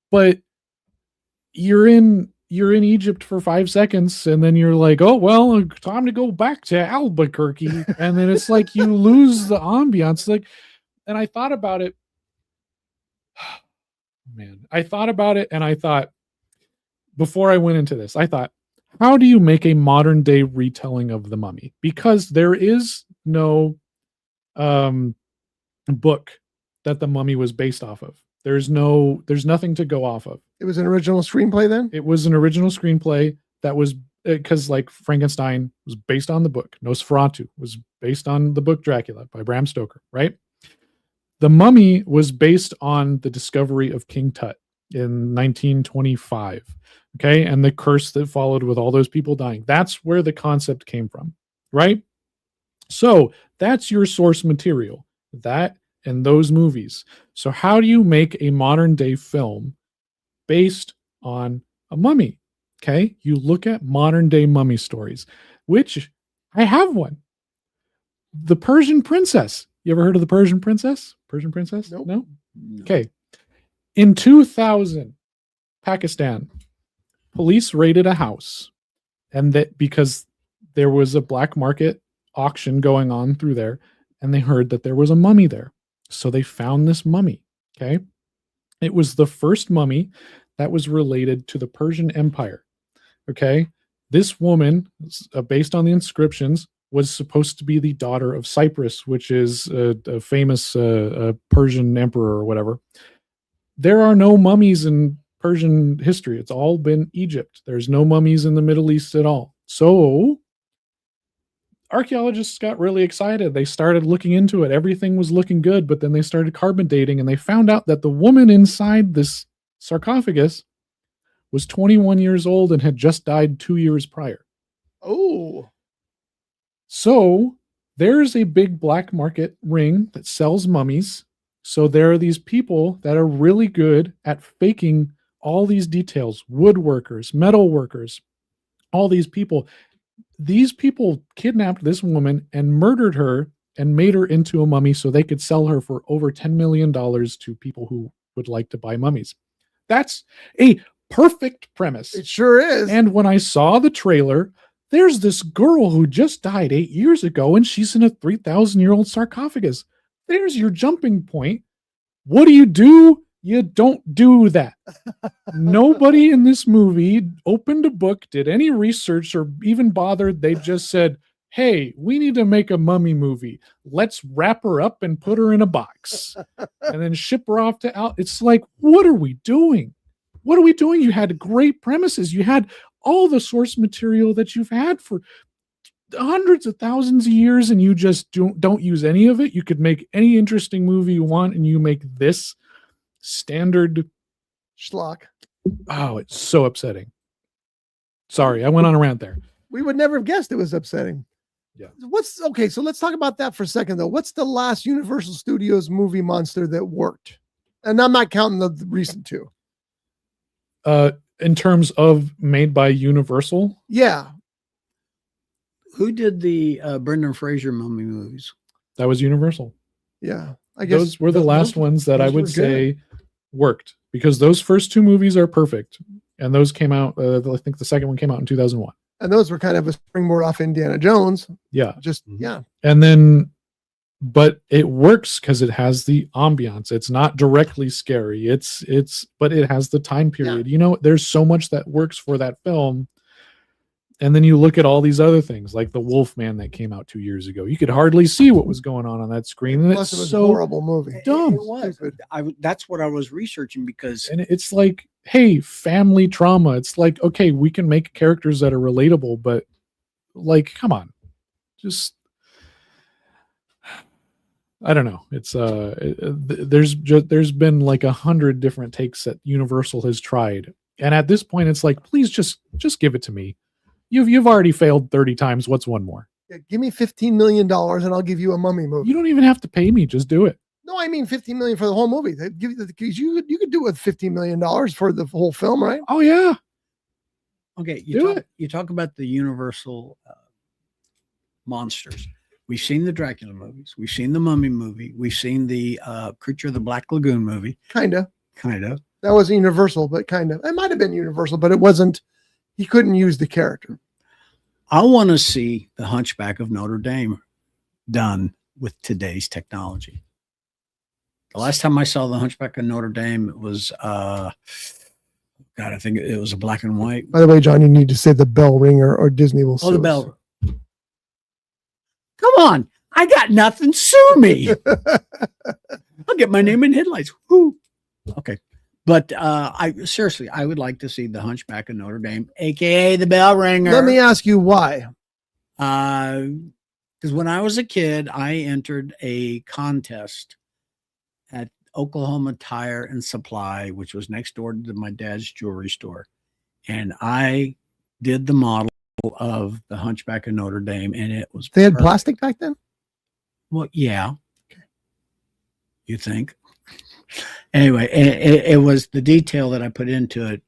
S4: But you're in Egypt for 5 seconds and then you're like, oh, well, time to go back to Albuquerque. And then it's like you lose the ambiance. Like, and I thought about it. Man, I thought about it and I thought, before I went into this, I thought, how do you make a modern day retelling of The Mummy? Because there is no book that The Mummy was based off of. There's nothing to go off of.
S1: It was an original screenplay then?
S4: It was an original screenplay that was, because like Frankenstein was based on the book. Nosferatu was based on the book Dracula by Bram Stoker, right? The Mummy was based on the discovery of King Tut in 1925. Okay. And the curse that followed with all those people dying. That's where the concept came from, right? So that's your source material, that and those movies. So how do you make a modern day film based on a mummy? Okay. You look at modern day mummy stories, which I have one. The Persian Princess. You ever heard of the Persian Princess? Persian Princess?
S1: Nope.
S4: No? Okay. In 2000, Pakistan, police raided a house And that because there was a black market auction going on through there, and they heard that there was a mummy there. So they found this mummy. Okay. It was the first mummy that was related to the Persian Empire. Okay. This woman, based on the inscriptions, was supposed to be the daughter of Cyprus, which is a famous Persian emperor or whatever. There are no mummies in Persian history. It's all been Egypt. There's no mummies in the Middle East at all. So archaeologists got really excited. They started looking into it. Everything was looking good, but then they started carbon dating, and they found out that the woman inside this sarcophagus was 21 years old and had just died 2 years prior.
S1: Oh.
S4: So there's a big black market ring that sells mummies. So there are these people that are really good at faking all these details, woodworkers, metal workers, all these people. These people kidnapped this woman and murdered her and made her into a mummy so they could sell her for over $10 million to people who would like to buy mummies. That's a perfect premise.
S1: It sure is.
S4: And when I saw the trailer, there's this girl who just died 8 years ago, and she's in a 3,000-year-old sarcophagus. There's your jumping point. What do? You don't do that. Nobody in this movie opened a book, did any research, or even bothered. They just said, hey, we need to make a mummy movie. Let's wrap her up and put her in a box and then ship her off to out. It's like, what are we doing? What are we doing? You had great premises. You had all the source material that you've had for hundreds of thousands of years, and you just don't use any of it. You could make any interesting movie you want, and you make this standard
S1: schlock.
S4: Oh, it's so upsetting. Sorry, I went on a rant there.
S1: We would never have guessed it was upsetting.
S4: Yeah.
S1: Okay, so let's talk about that for a second, though. What's the last Universal Studios movie monster that worked? And I'm not counting the recent two.
S4: In terms of made by Universal?
S1: Yeah.
S3: Who did the Brendan Fraser mummy movies?
S4: That was Universal.
S1: Yeah. I guess
S4: those were the last ones that I would say worked, because those first two movies are perfect. And those came out, I think the second one came out in 2001.
S1: And those were kind of a springboard off Indiana Jones.
S4: Yeah.
S1: Yeah.
S4: And then, but it works because it has the ambiance. It's not directly scary. But it has the time period. Yeah. You know, there's so much that works for that film. And then you look at all these other things, like the Wolf Man that came out 2 years ago. You could hardly see what was going on that screen. And
S1: Plus, it was so a horrible movie.
S4: Dumb.
S3: It was. That's what I was researching, because...
S4: And it's like, hey, family trauma. It's like, okay, we can make characters that are relatable, but like, come on. Just... I don't know. It's there's been like 100 different takes that Universal has tried. And at this point, it's like, please just give it to me. You've already failed 30 times. What's one more?
S1: Yeah, give me $15 million and I'll give you a mummy movie.
S4: You don't even have to pay me. Just do it.
S1: No, I mean $15 million for the whole movie. They give you you could do it with $15 million for the whole film, right?
S4: Oh yeah.
S3: Okay, you talk about the Universal monsters. We've seen the Dracula movies. We've seen the Mummy movie. We've seen the Creature of the Black Lagoon movie.
S1: Kind of.
S3: Kind of.
S1: That wasn't Universal, but kind of. It might have been Universal, but it wasn't. He couldn't use the character.
S3: I want to see the Hunchback of Notre Dame done with today's technology. The last time I saw the Hunchback of Notre Dame, it was, God, I think it was a black and white.
S1: By the way, John, you need to say the bell ringer or Disney will sue us.
S3: The bell. Come on. I got nothing. Sue me. I'll get my name in headlights. Woo. Okay. But I would like to see the Hunchback of Notre Dame, aka the bell ringer.
S1: Let me ask you why.
S3: Because when I was a kid, I entered a contest at Oklahoma Tire and Supply, which was next door to my dad's jewelry store, and I did the model of the Hunchback of Notre Dame, and it was
S1: they had plastic back then.
S3: Well, yeah. Okay. You think? Anyway, it was the detail that I put into it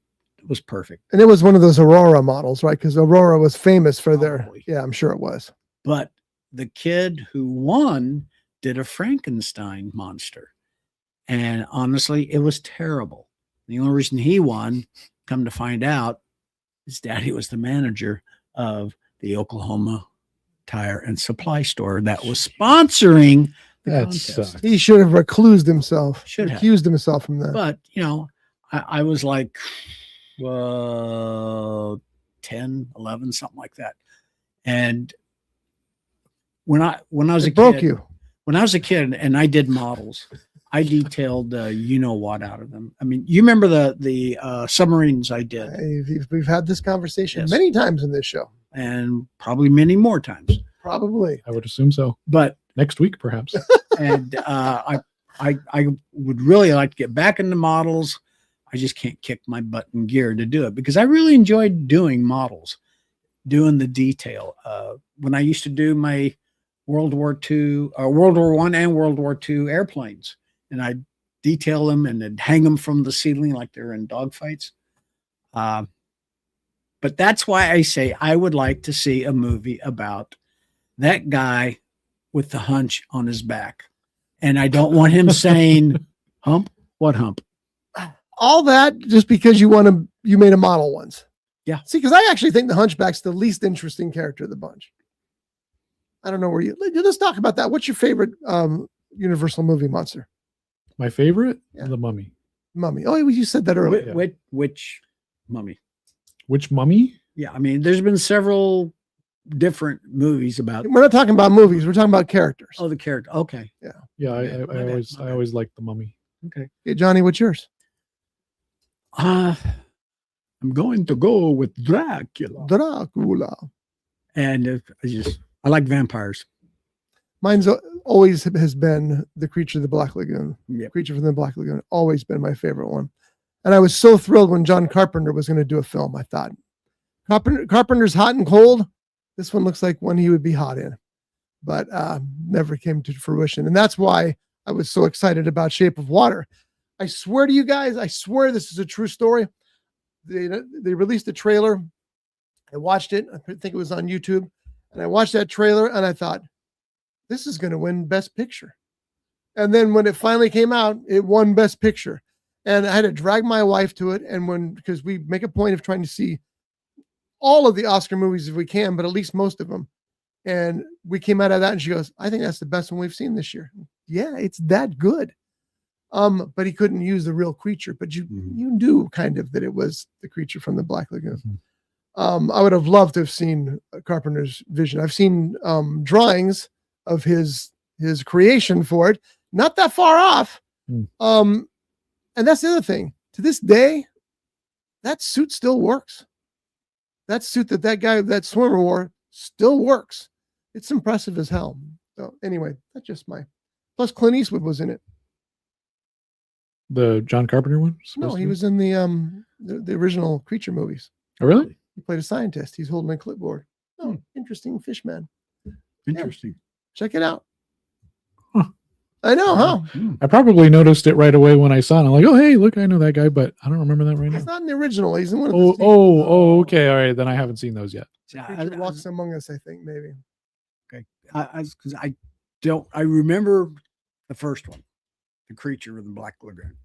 S3: was perfect.
S1: And it was one of those Aurora models, right? Because Aurora was famous for their, yeah, I'm sure it was.
S3: But the kid who won did a Frankenstein monster. And honestly, it was terrible. The only reason he won, come to find out, his daddy was the manager, of the Oklahoma Tire and Supply Store that was sponsoring the
S4: That
S3: contest.
S4: sucks.
S1: He should have reclused himself.
S3: Should have.
S1: Accused himself from that.
S3: But I was like 10, 11, something like that. And when I was
S1: It
S3: a
S1: broke
S3: kid,
S1: you.
S3: when I was a kid and I did models, I detailed you know what out of them. I mean, you remember the submarines I did,
S1: We've had this conversation
S3: Yes.
S1: many times in this show.
S3: and probably many more times.
S1: Probably.
S4: I would assume so.
S3: But
S4: Next week, perhaps.
S3: and I would really like to get back into models. I just can't kick my butt in gear to do it because I really enjoyed doing models, doing the detail. When I used to do my World War I and World War II airplanes, and I'd detail them and then hang them from the ceiling like they're in dogfights. But that's why I say I would like to see a movie about that guy with the hunch on his back. And I don't want him saying, hump? What hump?
S1: All that just because you made a model once.
S3: Yeah.
S1: See, because I actually think the Hunchback's the least interesting character of the bunch. I don't know where let's talk about that. What's your favorite Universal movie monster?
S4: My favorite,
S1: Yeah.
S4: The Mummy.
S1: Mummy. Oh, you said that earlier.
S3: Which mummy?
S4: Which mummy?
S3: Yeah, I mean, there's been several different movies about
S1: We're not talking about movies. We're talking about characters.
S3: the character. Okay.
S4: Yeah,
S3: My bad, my bad.
S4: I always liked The Mummy.
S3: Okay.
S1: Okay, Johnny, what's yours?
S3: I'm going to go with Dracula.
S1: Dracula.
S3: And I like vampires.
S1: Mine's always has been The Creature of the Black Lagoon.
S3: Yep.
S1: Creature from the Black Lagoon. Always been my favorite one. And I was so thrilled when John Carpenter was going to do a film. I thought, Carpenter's hot and cold. This one looks like one he would be hot in. But never came to fruition. And that's why I was so excited about Shape of Water. I swear to you guys, I swear this is a true story. They released a trailer. I watched it. I think it was on YouTube. And I watched that trailer and I thought, this is going to win Best Picture. And then when it finally came out, it won Best Picture. And I had to drag my wife to it. And because we make a point of trying to see all of the Oscar movies if we can, but at least most of them. And we came out of that and she goes, I think that's the best one we've seen this year. Yeah, it's that good. But he couldn't use the real creature, but you knew kind of that it was the creature from the Black Lagoon. I would have loved to have seen Carpenter's vision. I've seen drawings of his creation for it, not that far off. And that's the other thing. To this day, that suit still works. That suit that guy, that swimmer wore, still works. It's impressive as hell. So anyway, that's just plus Clint Eastwood was in it.
S4: The John Carpenter one?
S1: No, he was in the original Creature movies.
S4: Oh, really?
S1: He played a scientist. He's holding a clipboard. Oh, interesting fish man.
S3: Interesting.
S1: Check it out.
S4: Huh.
S1: I know, huh?
S4: I probably noticed it right away when I saw it. I'm like, oh, hey, look, I know that guy, but I don't remember that right
S1: He's
S4: now.
S1: not in the original. He's in one of
S4: Oh, okay. All right. Then I haven't seen those yet.
S1: Creature Walks Among Us, I think, maybe.
S3: Okay. Because I remember the first one, The Creature of the Black Lagoon.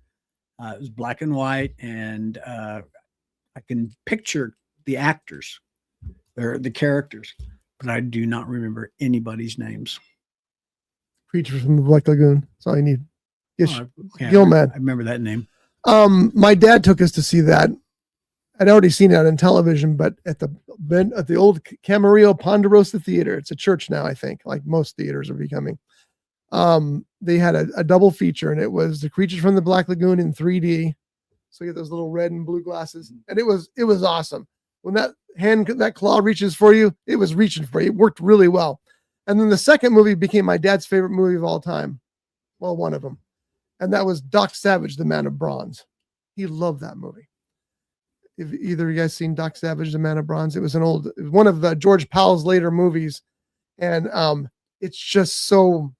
S3: It was black and white, and I can picture the actors, the characters, but I do not remember anybody's names.
S1: Creature from the Black Lagoon. That's all you need. Yes,
S3: Yeah,
S1: Gilman.
S3: I remember that name.
S1: My dad took us to see that. I'd already seen it on television, but at the old Camarillo Ponderosa Theater. It's a church now, I think, like most theaters are becoming. They had a double feature, and it was The Creature from the Black Lagoon in 3D. So you get those little red and blue glasses, and it was awesome. When that claw reaches for you, it was reaching for you. It worked really well. And then the second movie became my dad's favorite movie of all time. Well, one of them. And that was Doc Savage, The Man of Bronze. He loved that movie. If either of you guys seen Doc Savage, The Man of Bronze, it was one of George Powell's later movies. And it's just so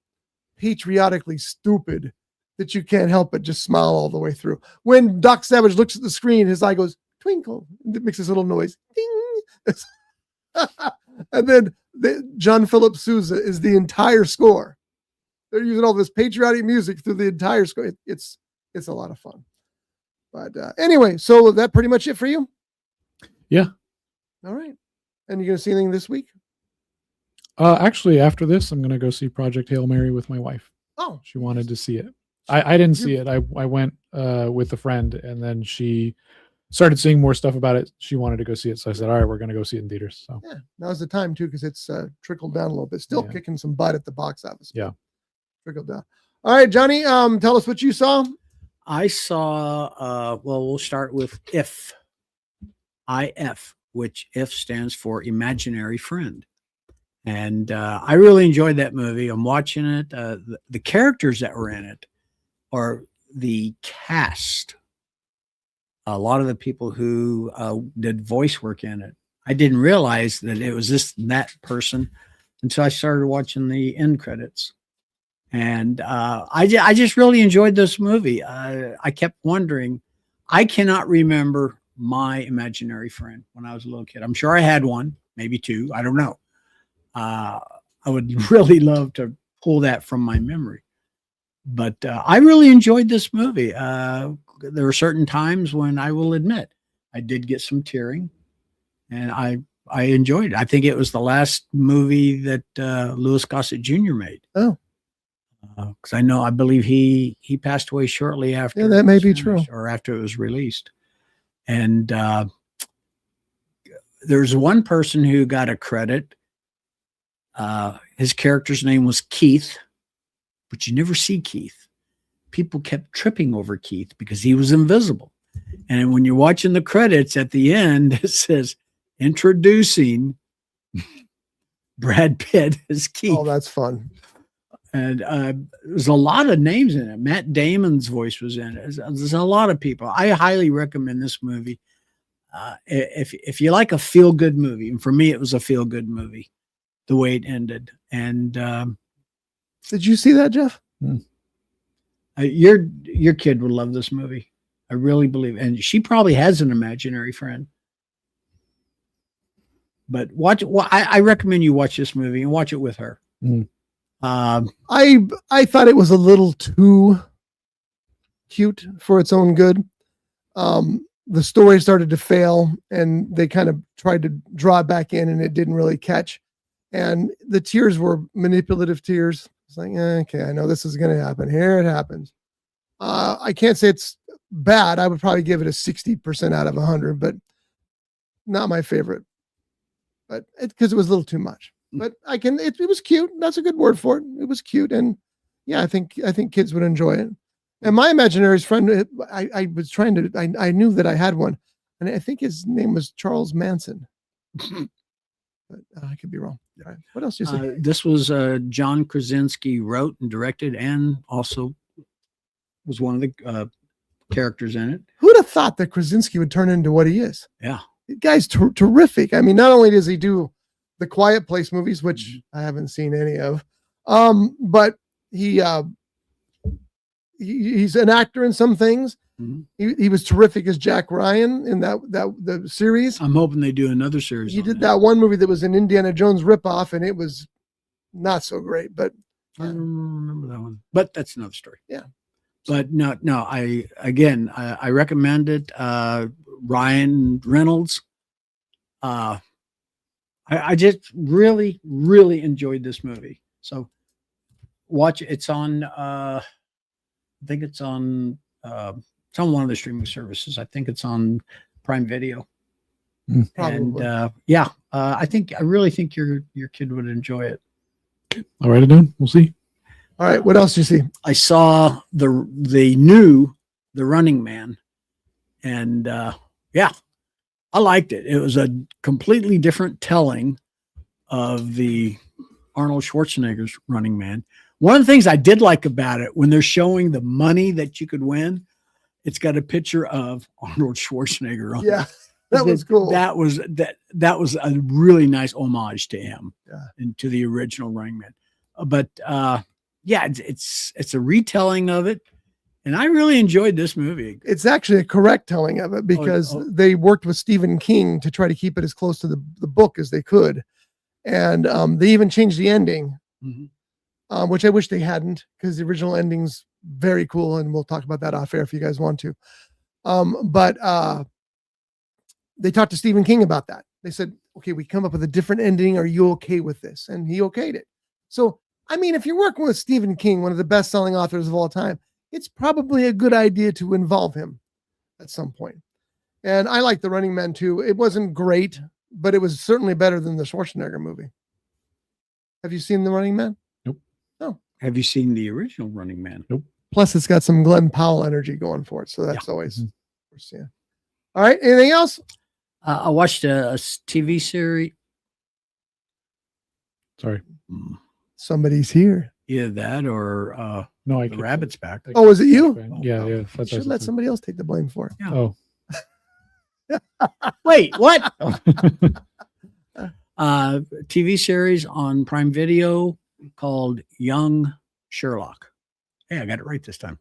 S1: patriotically stupid that you can't help but just smile all the way through. When Doc Savage looks at the screen, his eye goes, twinkle. It makes this little noise. Ding. And then John Philip Sousa is the entire score. They're using all this patriotic music through the entire score. It's a lot of fun. But anyway, so that pretty much it for you?
S4: Yeah.
S1: All right. And you gonna see anything this week?
S4: Actually, after this, I'm gonna go see Project Hail Mary with my wife.
S1: Oh,
S4: She wanted to see it. I didn't see it. I went with a friend, and then she started seeing more stuff about it. She wanted to go see it, so I said, "All right, we're gonna go see it in theaters." So
S1: yeah, now's the time too, because it's trickled down a little bit. Still
S4: Yeah.
S1: kicking some butt at the box office.
S4: Yeah.
S1: Trickled down. All right, Johnny. Tell us what you saw.
S3: I saw, well, we'll start with IF, which IF stands for Imaginary Friend. And I really enjoyed that movie. I'm watching it. The characters that were in it are the cast. A lot of the people who did voice work in it. I didn't realize that it was that person until I started watching the end credits. And I just really enjoyed this movie. I kept wondering, I cannot remember my imaginary friend when I was a little kid. I'm sure I had one, maybe two. I don't know. I would really love to pull that from my memory. But I really enjoyed this movie. There were certain times when I will admit I did get some tearing, and I enjoyed it. I think it was the last movie that Louis Gossett Jr. made.
S1: Oh.
S3: Because I believe he passed away shortly after.
S1: Yeah, that may be true.
S3: Or after it was released. And there's one person who got a credit. His character's name was Keith, but you never see Keith. People kept tripping over Keith because he was invisible. And when you're watching the credits at the end, it says, introducing Brad Pitt as Keith.
S1: Oh, that's fun.
S3: And there's a lot of names in it. Matt Damon's voice was in it. There's a lot of people. I highly recommend this movie. If you like a feel-good movie, and for me, it was a feel-good movie, the way it ended. And
S1: did you see that, Jeff?
S3: Your kid would love this movie. I really believe. And she probably has an imaginary friend. But watch. Well, I recommend you watch this movie and watch it with her.
S1: I thought it was a little too cute for its own good. The story started to fail, and they kind of tried to draw it back in, and it didn't really catch. And the tears were manipulative tears. It's like, okay, I know this is going to happen. Here it happens. I can't say it's bad. I would probably give it a 60% out of 100, but not my favorite. But because it was a little too much. But it was cute. That's a good word for it. It was cute. And yeah, I think kids would enjoy it. And my imaginary friend, I was trying to, I knew that I had one, and I think his name was Charles Manson. But I could be wrong. All right. What else do you see?
S3: This was John Krasinski wrote and directed, and also was one of the characters in it.
S1: Who'd have thought that Krasinski would turn into what he is?
S3: Yeah.
S1: The guy's terrific. I mean, not only does he do the Quiet Place movies, which I haven't seen any of, but he's an actor in some things. Mm-hmm. He was terrific as Jack Ryan in the series.
S3: I'm hoping they do another series.
S1: He did that one movie that was an Indiana Jones ripoff, and it was not so great. But
S3: I don't remember that one. But that's another story.
S1: Yeah.
S3: But no. I recommend it. Ryan Reynolds. I just really, really enjoyed this movie. So watch it. It's on, I think it's on one of the streaming services. I think it's on Prime Video.
S1: Probably.
S3: And I really think your kid would enjoy it.
S4: I'll write it down. We'll see.
S1: All right. What else do you see?
S3: I saw the new Running Man, and I liked it. It was a completely different telling of the Arnold Schwarzenegger's Running Man. One of the things I did like about it, when they're showing the money that you could win, it's got a picture of Arnold Schwarzenegger on it.
S1: That was cool.
S3: That was a really nice homage to him and to the original Running Man. But it's a retelling of it. And I really enjoyed this movie.
S1: It's actually a correct telling of it because they worked with Stephen King to try to keep it as close to the book as they could. And they even changed the ending, which I wish they hadn't, because the original ending's very cool. And we'll talk about that off air if you guys want to. But they talked to Stephen King about that. They said, okay, we come up with a different ending. Are you okay with this? And he okayed it. So, I mean, if you're working with Stephen King, one of the best-selling authors of all time, it's probably a good idea to involve him at some point. And I like The Running Man too. It wasn't great, but it was certainly better than the Schwarzenegger movie. Have you seen The Running Man?
S4: Nope.
S1: Oh.
S3: Have you seen the original Running Man?
S4: Nope.
S1: Plus, it's got some Glenn Powell energy going for it. So that's
S3: Yeah.
S1: always worth seeing. All right. Anything else?
S3: I watched a TV series.
S4: Sorry.
S1: Somebody's here.
S3: Either that or
S4: No, I
S3: the
S4: could-
S3: rabbit's back.
S4: I-
S1: Oh, is it you?
S4: Yeah, yeah.
S1: You
S4: That's
S1: should let somebody else take the blame for it.
S3: Yeah.
S4: Oh,
S3: Wait, what? TV series on Prime Video called Young Sherlock. Hey, I got it right this time.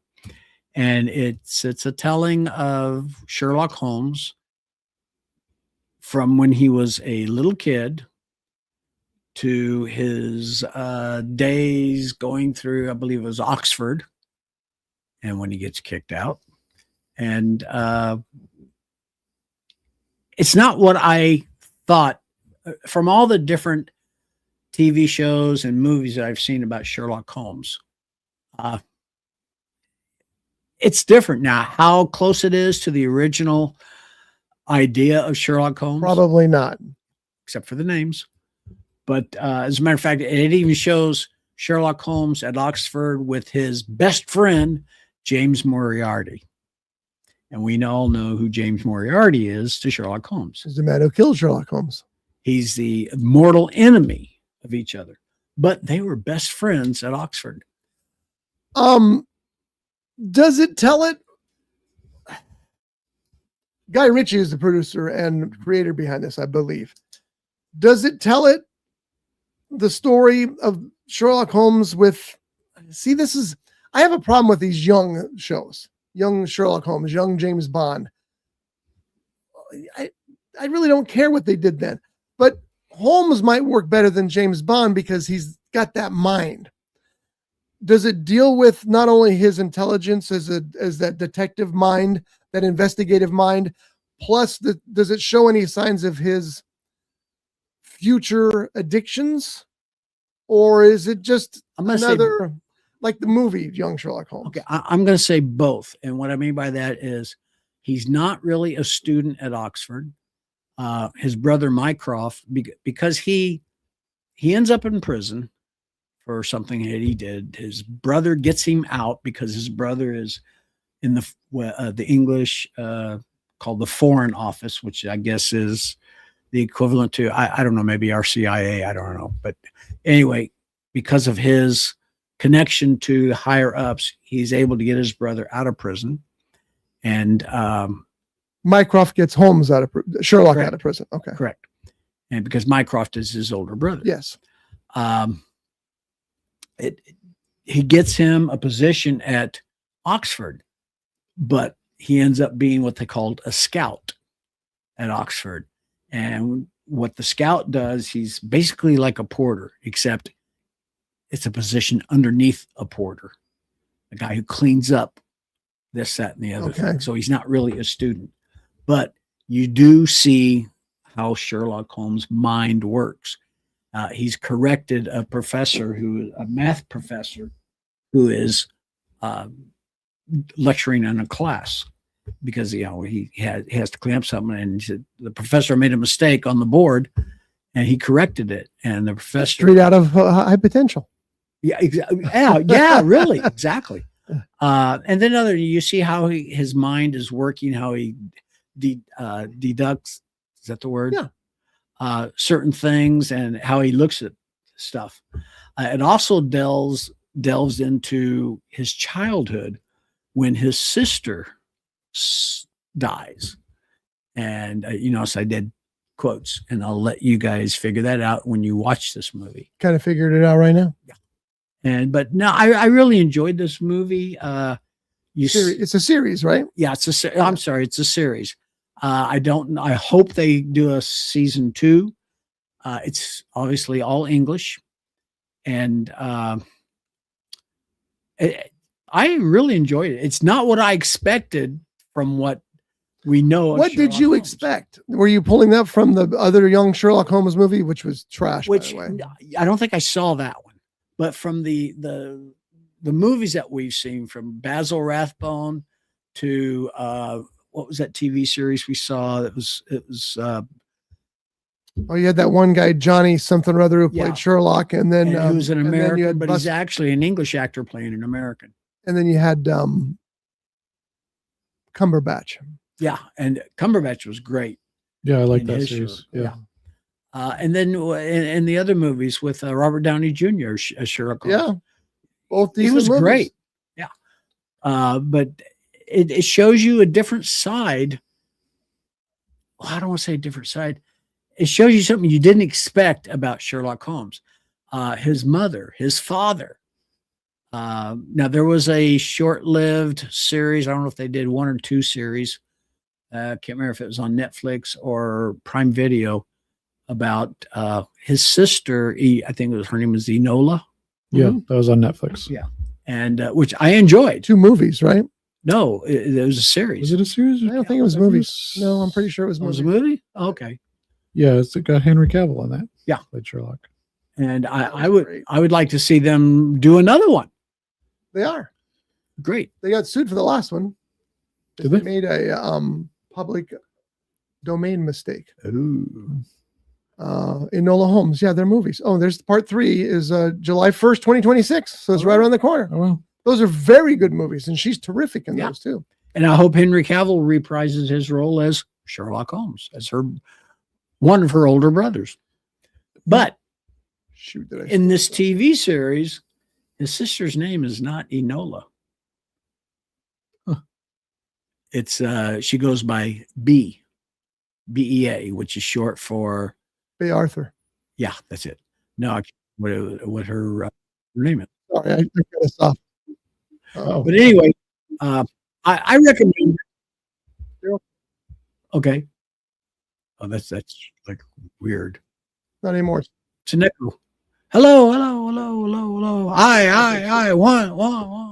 S3: And it's a telling of Sherlock Holmes from when he was a little kid to his days going through, I believe it was Oxford, and when he gets kicked out. And it's not what I thought from all the different TV shows and movies that I've seen about Sherlock Holmes. It's different now. How close it is to the original idea of Sherlock Holmes,
S1: Probably not.
S3: except for the names. But as a matter of fact, it even shows Sherlock Holmes at Oxford with his best friend, James Moriarty. And we all know who James Moriarty is to Sherlock Holmes.
S1: He's the man who killed Sherlock Holmes.
S3: He's the mortal enemy of each other. But they were best friends at Oxford.
S1: Does it tell it? Guy Ritchie is the producer and creator behind this, I believe. Does it tell it the story of Sherlock Holmes with, see, I have a problem with these young shows, young Sherlock Holmes, young James Bond. I really don't care what they did then, but Holmes might work better than James Bond because he's got that mind. Does it deal with not only his intelligence as that detective mind, that investigative mind, plus does it show any signs of his future addictions, or is it just another like the movie Young Sherlock Holmes?
S3: Okay, I'm going to say both. And what I mean by that is he's not really a student at Oxford. His brother Mycroft, because he ends up in prison for something that he did. His brother gets him out because his brother is in the English called the Foreign Office, which I guess is the equivalent to, I don't know, maybe our CIA, I don't know. But anyway, because of his connection to higher ups, he's able to get his brother out of prison. And
S1: Mycroft gets Holmes Sherlock
S3: Correct.
S1: out of prison. Okay.
S3: Correct. And because Mycroft is his older brother.
S1: Yes.
S3: He gets him a position at Oxford, but he ends up being what they called a scout at Oxford. And what the scout does, he's basically like a porter, except it's a position underneath a porter, a guy who cleans up this, that, and the other thing. So he's not really a student, but you do see how Sherlock Holmes' mind works. He's corrected a math professor who is lecturing in a class because, he has to clean up something. And he said, the professor made a mistake on the board and he corrected it. And the professor,
S1: straight out of High Potential.
S3: Yeah, exactly. Yeah, really. Exactly. And then you see how his mind is working, how he deducts, is that the word?
S1: Yeah.
S3: Certain things and how he looks at stuff. It also delves into his childhood when his sister dies. And, so I did quotes, and I'll let you guys figure that out when you watch this movie.
S1: Kind of figured it out right now.
S3: Yeah. But no, I really enjoyed this movie.
S1: It's a series, right?
S3: Yeah, I'm sorry, it's a series. I hope they do a season 2. It's obviously all English, and I really enjoyed it. It's not what I expected from what we know. of
S1: What did
S3: Sherlock
S1: you
S3: Holmes.
S1: expect? Were you pulling that from the other young Sherlock Holmes movie, which was trash?
S3: Which
S1: by the way?
S3: I don't think I saw that one, but from the movies that we've seen, from Basil Rathbone to what was that TV series we saw? It was
S1: Oh, you had that one guy, Johnny something or other, who played
S3: Yeah.
S1: Sherlock, and then
S3: he was an
S1: and then you
S3: American,
S1: had
S3: but he's actually an English actor playing an American.
S1: and then you had Cumberbatch.
S3: Yeah, and Cumberbatch was great.
S4: Yeah, I like
S3: in
S4: that
S3: his
S4: series.
S3: Sherlock.
S4: Yeah.
S3: And then in the other movies with Robert Downey Jr. as Sherlock Holmes.
S1: Yeah, both
S3: He
S1: decent
S3: was
S1: movies.
S3: great. Yeah. But it shows you a different side. Well, I don't want to say a different side. It shows you something you didn't expect about Sherlock Holmes. His mother, his father. Now, there was a short-lived series. I don't know if they did 1 or 2 series. Can't remember if it was on Netflix or Prime Video, about his sister. I think her name was Enola.
S4: Yeah, that was on Netflix.
S3: Yeah. And which I enjoyed.
S1: 2 movies, right?
S3: No, it was a series.
S4: Was it a series?
S1: I don't think it was movies. No, I'm pretty sure it was
S3: It was
S1: movies.
S3: a movie? Okay.
S4: Yeah, it's got Henry Cavill on that.
S3: Yeah.
S4: Played Sherlock.
S3: And
S1: That
S3: I
S1: was
S3: would
S1: great.
S3: I would like to see them do another one.
S1: They are.
S3: Great.
S1: They got sued for the last one.
S4: Did they?
S1: Made a public domain mistake.
S3: Ooh.
S1: Enola Holmes. Yeah, they're movies. Oh, there's part 3 is July 1st, 2026. So it's right around the corner.
S4: Oh well.
S1: Those are very good movies, and she's terrific in
S3: Yeah.
S1: those too.
S3: And I hope Henry Cavill reprises his role as Sherlock Holmes, as one of her older brothers. But
S1: Shoot, did I
S3: in this TV series, his sister's name is not Enola.
S4: Huh.
S3: It's she goes by BEA, which is short for
S1: Bay Arthur?
S3: yeah, that's it. No, I can't what her name is.
S1: Sorry, I got us off.
S4: Oh.
S3: But anyway, I recommend. Okay. Oh, that's like weird.
S1: Not anymore.
S3: It's an echo. Hello. I one.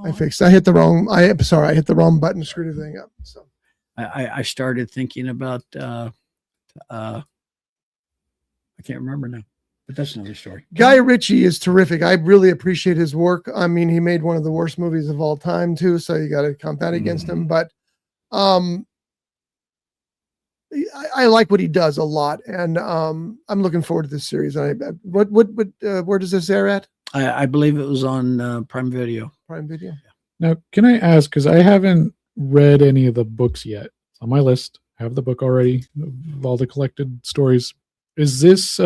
S1: I fixed. I hit the wrong. I'm sorry. I hit the wrong button to screw the thing up. So
S3: I started thinking about I can't remember now, but that's another story.
S1: Guy Ritchie is terrific. I really appreciate his work. I mean, he made one of the worst movies of all time too, so you got to count that against him. But I like what he does a lot, and I'm looking forward to this series. What where does this air at?
S3: I believe it was on Prime Video.
S1: Prime Video.
S4: Now, can I ask, because I haven't read any of the books yet. It's on my list. I have the book already of all the collected stories. Is this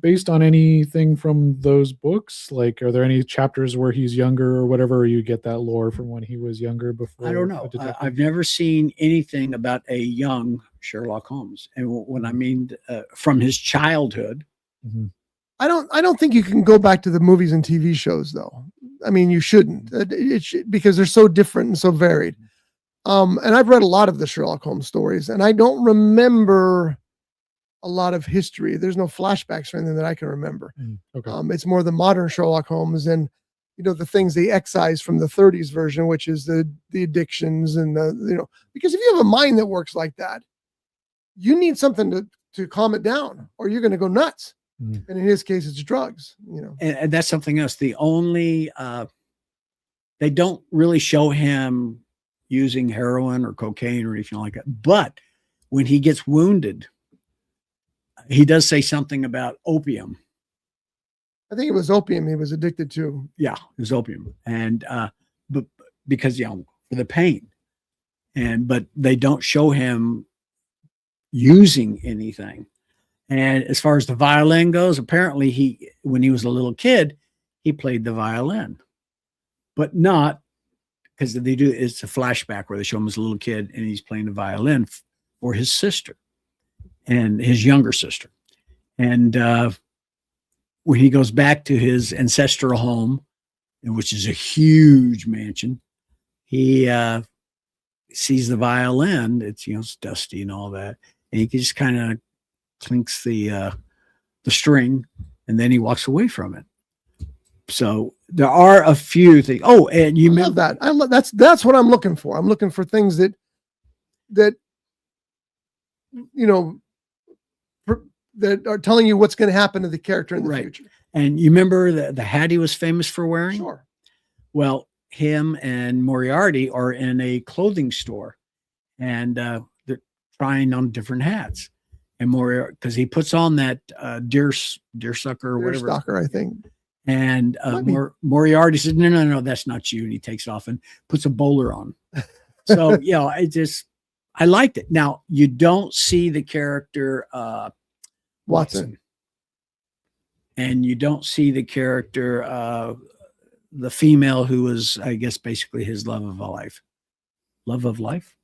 S4: based on anything from those books? Like, are there any chapters where he's younger or whatever, or you get that lore from when he was younger before?
S3: I don't know. I've never seen anything about a young Sherlock Holmes, and when I mean from his childhood.
S4: Mm-hmm.
S1: I don't think you can go back to the movies and TV shows though. I mean, you shouldn't. Because they're so different and so varied. And I've read a lot of the Sherlock Holmes stories, and I don't remember a lot of history. There's no flashbacks or anything that I can remember.
S4: Okay.
S1: It's more the modern Sherlock Holmes and, the things they excise from the 30s version, which is the addictions and because if you have a mind that works like that, you need something to calm it down or you're going to go nuts. And in his case, it's drugs,
S3: And that's something else. The only, they don't really show him using heroin or cocaine or anything like that. But when he gets wounded, he does say something about opium.
S1: I think it was opium he was addicted to.
S3: Yeah, it was opium. And, but because, for the pain. But they don't show him using anything. And as far as the violin goes, apparently when he was a little kid, he played the violin, but not because it's a flashback where they show him as a little kid and he's playing the violin for his sister and his younger sister. And when he goes back to his ancestral home, which is a huge mansion, he sees the violin. It's dusty and all that. And he just kind of clinks the string, and then he walks away from it. So there are a few things. Oh, and you
S1: love that. I love that's what I'm looking for. I'm looking for things that that, you know, that are telling you what's going to happen to the character in the future.
S3: And you remember the hat he was famous for wearing?
S1: Sure.
S3: Well, him and Moriarty are in a clothing store, and they're trying on different hats. And Moriarty, because he puts on that deersucker or whatever,
S1: Deerstalker, I think.
S3: and Moriarty says, "No, that's not you." And he takes it off and puts a bowler on. So I liked it. Now you don't see the character Watson. And you don't see the character, the female who was, I guess, basically his love of life. Love of life?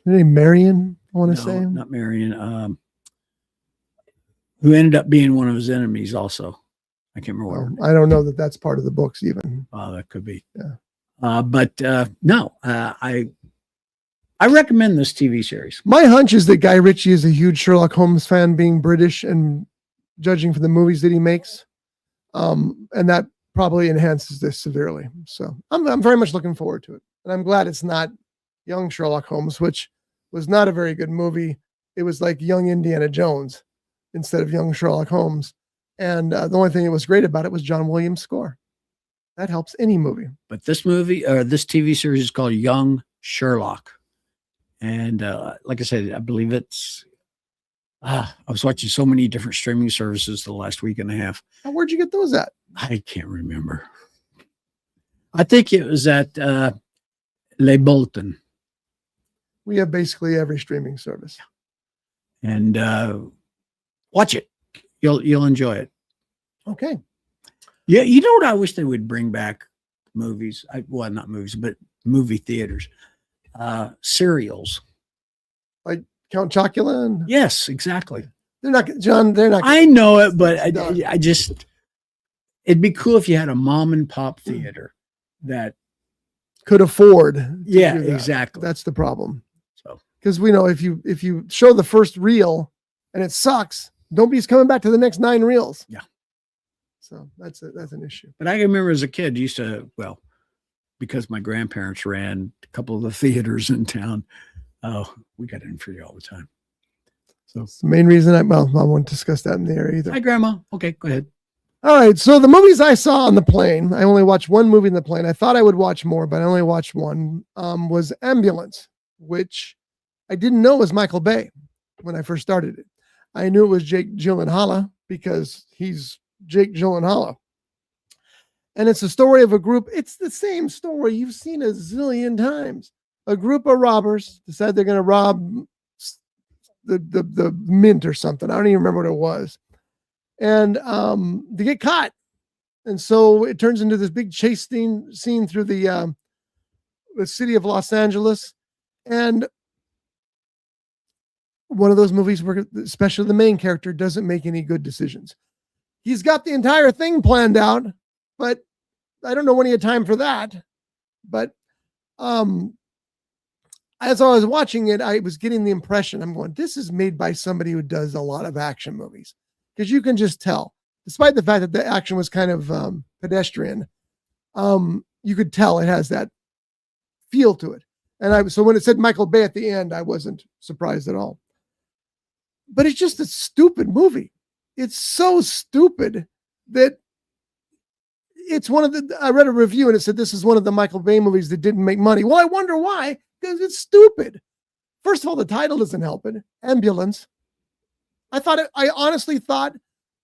S1: Marion, I want to say.
S3: Not Marion. Who ended up being one of his enemies also. I can't remember.
S1: I don't know that that's part of the books even.
S3: Oh, that could be.
S1: Yeah.
S3: I recommend this TV series.
S1: My hunch is that Guy Ritchie is a huge Sherlock Holmes fan, being British and judging for the movies that he makes. And that probably enhances this severely. So I'm very much looking forward to it. And I'm glad it's not young Sherlock Holmes, which was not a very good movie. It was like young Indiana Jones instead of young Sherlock Holmes. And the only thing that was great about it was John Williams' score. That helps any movie.
S3: But this movie, or this TV series, is called Young Sherlock. And like I said, I believe it's, I was watching so many different streaming services the last week and a half.
S1: Where'd you get those at?
S3: I can't remember. I think it was at Le Bolton.
S1: We have basically every streaming service.
S3: And watch it. You'll enjoy it.
S1: Okay.
S3: Yeah, you know what I wish they would bring back movies? Well, not movies, but movie theaters. Serials.
S1: Like Count Chocula? And
S3: yes, exactly.
S1: They're not, John, they're not.
S3: I know it, but I just, it'd be cool if you had a mom and pop theater that
S1: could afford.
S3: Yeah,
S1: that.
S3: Exactly.
S1: That's the problem.
S3: So,
S1: because we know if you show the first reel and it sucks, nobody's coming back to the next 9 reels.
S3: Yeah.
S1: So that's an issue.
S3: But I can remember as a kid, because my grandparents ran a couple of the theaters in town. Oh, we got in free all the time. So
S1: it's the main reason I won't discuss that in the area either.
S3: Hi, Grandma. Okay, go ahead.
S1: All right. So the movies I saw on the plane, I only watched one movie in the plane. I thought I would watch more, but I only watched one, was Ambulance, which I didn't know was Michael Bay when I first started it. I knew it was Jake Gyllenhaal because he's Jake Gyllenhaal. And it's a story of a group. It's the same story you've seen a zillion times. A group of robbers decide they're going to rob the mint or something. I don't even remember what it was. And they get caught. And so it turns into this big chase scene through the city of Los Angeles. And one of those movies where especially the main character doesn't make any good decisions. He's got the entire thing planned out, but I don't know when he had time for that. But as I was watching it, I was getting the impression, I'm going, this is made by somebody who does a lot of action movies. Because you can just tell, despite the fact that the action was kind of pedestrian, you could tell it has that feel to it. And so when it said Michael Bay at the end, I wasn't surprised at all. But it's just a stupid movie. It's so stupid that it's one of the, I read a review and it said this is one of the Michael Bay movies that didn't make money. Well, I wonder why, because it's stupid. First of all, the title doesn't help it. Ambulance. I honestly thought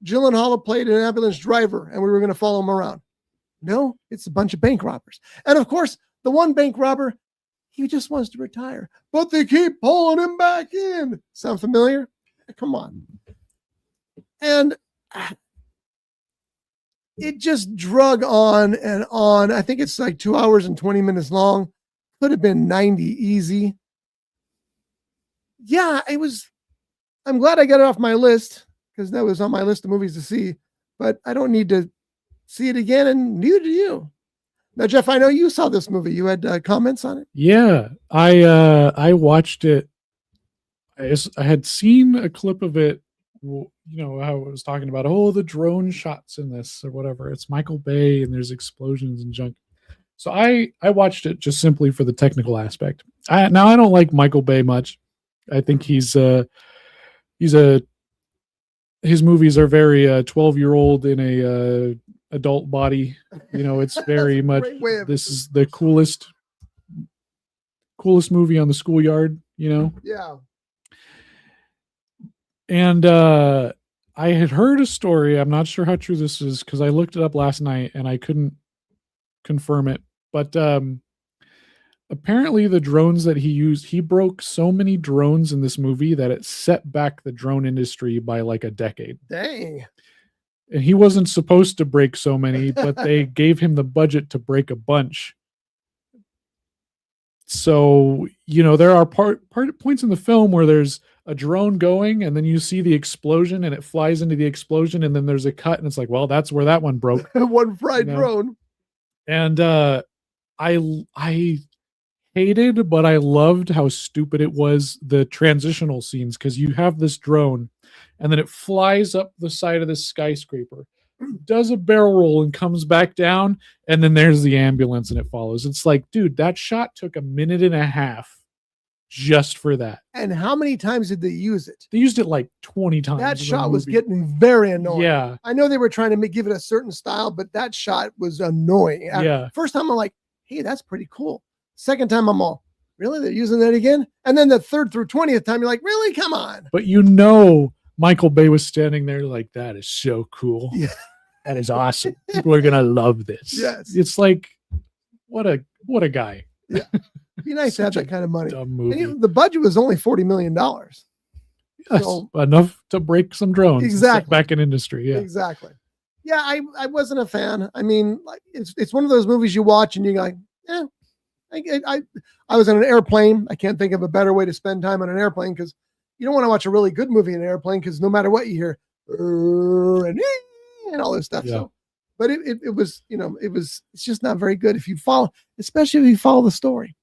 S1: Gyllenhaal played an ambulance driver and we were going to follow him around. No, it's a bunch of bank robbers. And of course, the one bank robber, he just wants to retire, but they keep pulling him back in. Sound familiar? Come on. And it just drug on and on. I think it's like 2 hours and 20 minutes long. Could have been 90 easy. Yeah, I'm glad I got it off my list because that was on my list of movies to see, but I don't need to see it again, and neither do you. Now, Jeff, I know you saw this movie. You had comments on it?
S4: Yeah, I watched it. I had seen a clip of it, you know, how it was talking about, the drone shots in this or whatever. It's Michael Bay and there's explosions and junk. So I watched it just simply for the technical aspect. Now I don't like Michael Bay much. I think his movies are very 12-year-old in a adult body. You know, it's very much
S1: Great way of-
S4: this is the coolest movie on the schoolyard, you know.
S1: Yeah.
S4: And I had heard a story. I'm not sure how true this is because I looked it up last night and I couldn't confirm it. But apparently the drones that he used, he broke so many drones in this movie that it set back the drone industry by like a decade.
S1: Dang.
S4: And he wasn't supposed to break so many, but they gave him the budget to break a bunch. So, you know, there are points in the film where there's a drone going and then you see the explosion and it flies into the explosion and then there's a cut and it's like, well, that's where that one broke.
S1: One fried
S4: You know?
S1: drone.
S4: And I hated, but I loved how stupid it was, the transitional scenes, because you have this drone and then it flies up the side of this skyscraper, does a barrel roll and comes back down, and then there's the ambulance and it follows. It's like, dude, that shot took 1.5 minutes just for that.
S1: And how many times did they use it?
S4: They used it like 20 times.
S1: That
S4: in the
S1: shot was
S4: movie.
S1: getting very annoying.
S4: Yeah.
S1: I know they were trying to give it a certain style, but that shot was annoying.
S4: Yeah.
S1: First time I'm like, hey, that's pretty cool. Second time I'm all, really? They're using that again? And then the third through 20th time, you're like, really? Come on.
S4: But you know, Michael Bay was standing there like, that is so cool.
S1: Yeah.
S4: That is awesome. People are gonna love this.
S1: Yes.
S4: It's like, what a guy.
S1: It'd be nice to have
S4: Such
S1: that kind of money.
S4: Dumb
S1: And
S4: movie.
S1: the budget was only $40 million.
S4: Yes,
S1: so-
S4: enough to break some drones. and set
S1: Exactly.
S4: back in industry. Yeah.
S1: Exactly. Yeah, I wasn't a fan. I mean, like, it's one of those movies you watch and you're like, yeah. I was on an airplane. I can't think of a better way to spend time on an airplane because you don't want to watch a really good movie in an airplane because no matter what you hear, and all this stuff.
S4: Yeah.
S1: So, but it was, you know, it's just not very good if you follow, especially if you follow the story.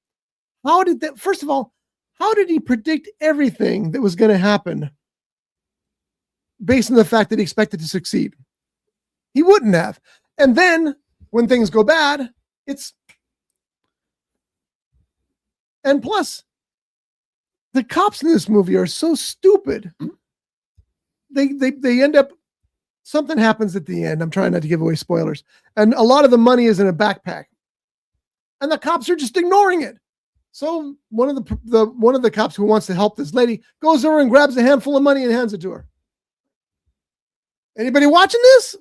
S1: How did that? First of all, how did he predict everything that was going to happen based on the fact that he expected to succeed? He wouldn't have. And then when things go bad, and plus, the cops in this movie are so stupid. They end up, something happens at the end. I'm trying not to give away spoilers. And a lot of the money is in a backpack. And the cops are just ignoring it. So one of the cops who wants to help this lady goes over and grabs a handful of money and hands it to her. Anybody watching this?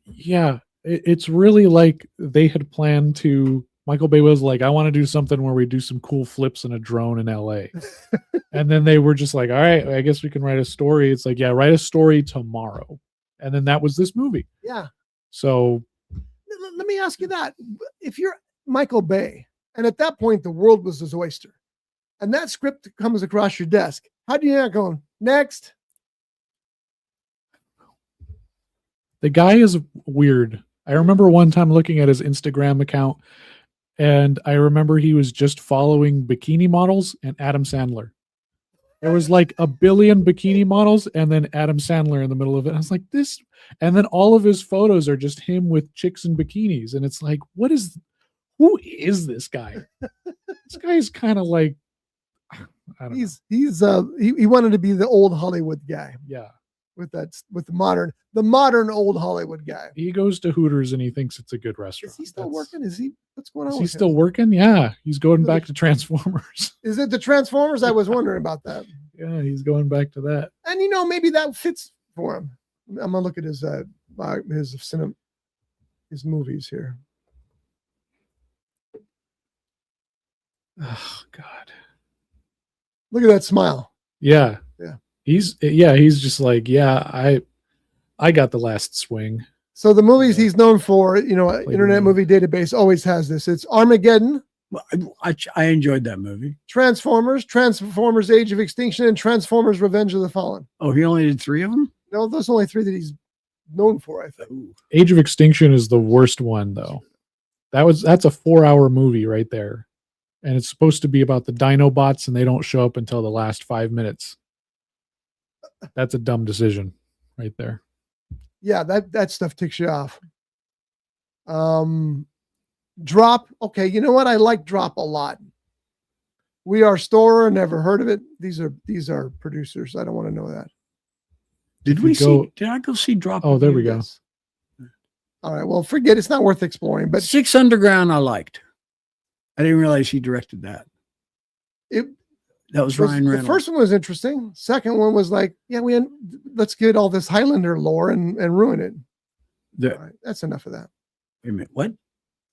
S4: Yeah. It's really like they had planned to. Michael Bay was like, I want to do something where we do some cool flips in a drone in LA. And then they were just like, all right, I guess we can write a story. It's like, yeah, write a story tomorrow. And then that was this movie.
S1: Yeah.
S4: So
S1: Let me ask you that. If you're Michael Bay, and at that point the world was his oyster, and that script comes across your desk, how do you not go, next?
S4: the guy is weird. I remember one time looking at his Instagram account, and I remember he was just following bikini models and Adam Sandler. There was like 1 billion bikini models and then Adam Sandler in the middle of it. I was like, this, and then all of his photos are just him with chicks in bikinis. And it's like, who is this guy? This guy is kind of like, I don't know.
S1: He wanted to be the old Hollywood guy
S4: Yeah.
S1: with the modern old Hollywood guy.
S4: He goes to Hooters and he thinks it's a good restaurant.
S1: Is he still working? What's going on?
S4: Is he
S1: with
S4: still
S1: him?
S4: working? Yeah. He's going back to Transformers.
S1: Is it the Transformers? I was wondering about that.
S4: Yeah, he's going back to that.
S1: And maybe that fits for him. I'm gonna look at his movies here.
S4: Oh God.
S1: Look at that smile.
S4: Yeah.
S1: Yeah.
S4: He's just like, yeah, I got the last swing.
S1: So the movies he's known for, Internet Movie Database always has this. It's Armageddon,
S3: I enjoyed that movie.
S1: Transformers, Transformers Age of Extinction, and Transformers Revenge of the Fallen.
S3: Oh, he only did 3 of them?
S1: No, those are only 3 that he's known for, I think.
S3: Ooh.
S4: Age of Extinction is the worst one though. That's a 4-hour movie right there. And it's supposed to be about the Dinobots and they don't show up until the last 5 minutes. That's a dumb decision right there.
S1: Yeah, that stuff ticks you off. Drop. Okay, you know what? I like Drop a lot. We Are Storer, never heard of it. These are producers. I don't want to know that.
S3: Did
S4: we go-
S3: Did I go see Drop?
S4: Oh, there we go.
S1: Yes. All right. Well, forget it's not worth exploring. But
S3: Six Underground, I liked. I didn't realize he directed that. That was Ryan Reynolds.
S1: The first one was interesting. Second one was like, yeah, let's get all this Highlander lore and ruin it. All right, that's enough of that.
S3: Wait a minute. What?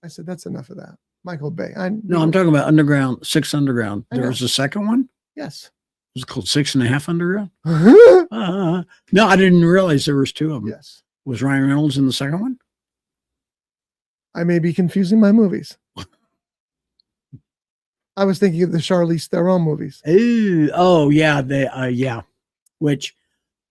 S1: I said that's enough of that. Michael Bay.
S3: No, I'm talking about Underground. Six Underground. There was a second one.
S1: Yes.
S3: Was it called 6.5 Underground?
S1: Yes.
S3: No, I didn't realize there was two of them. Was Ryan Reynolds in the second one?
S1: I may be confusing my movies. I was thinking of the Charlize Theron movies.
S3: Oh yeah, yeah. Which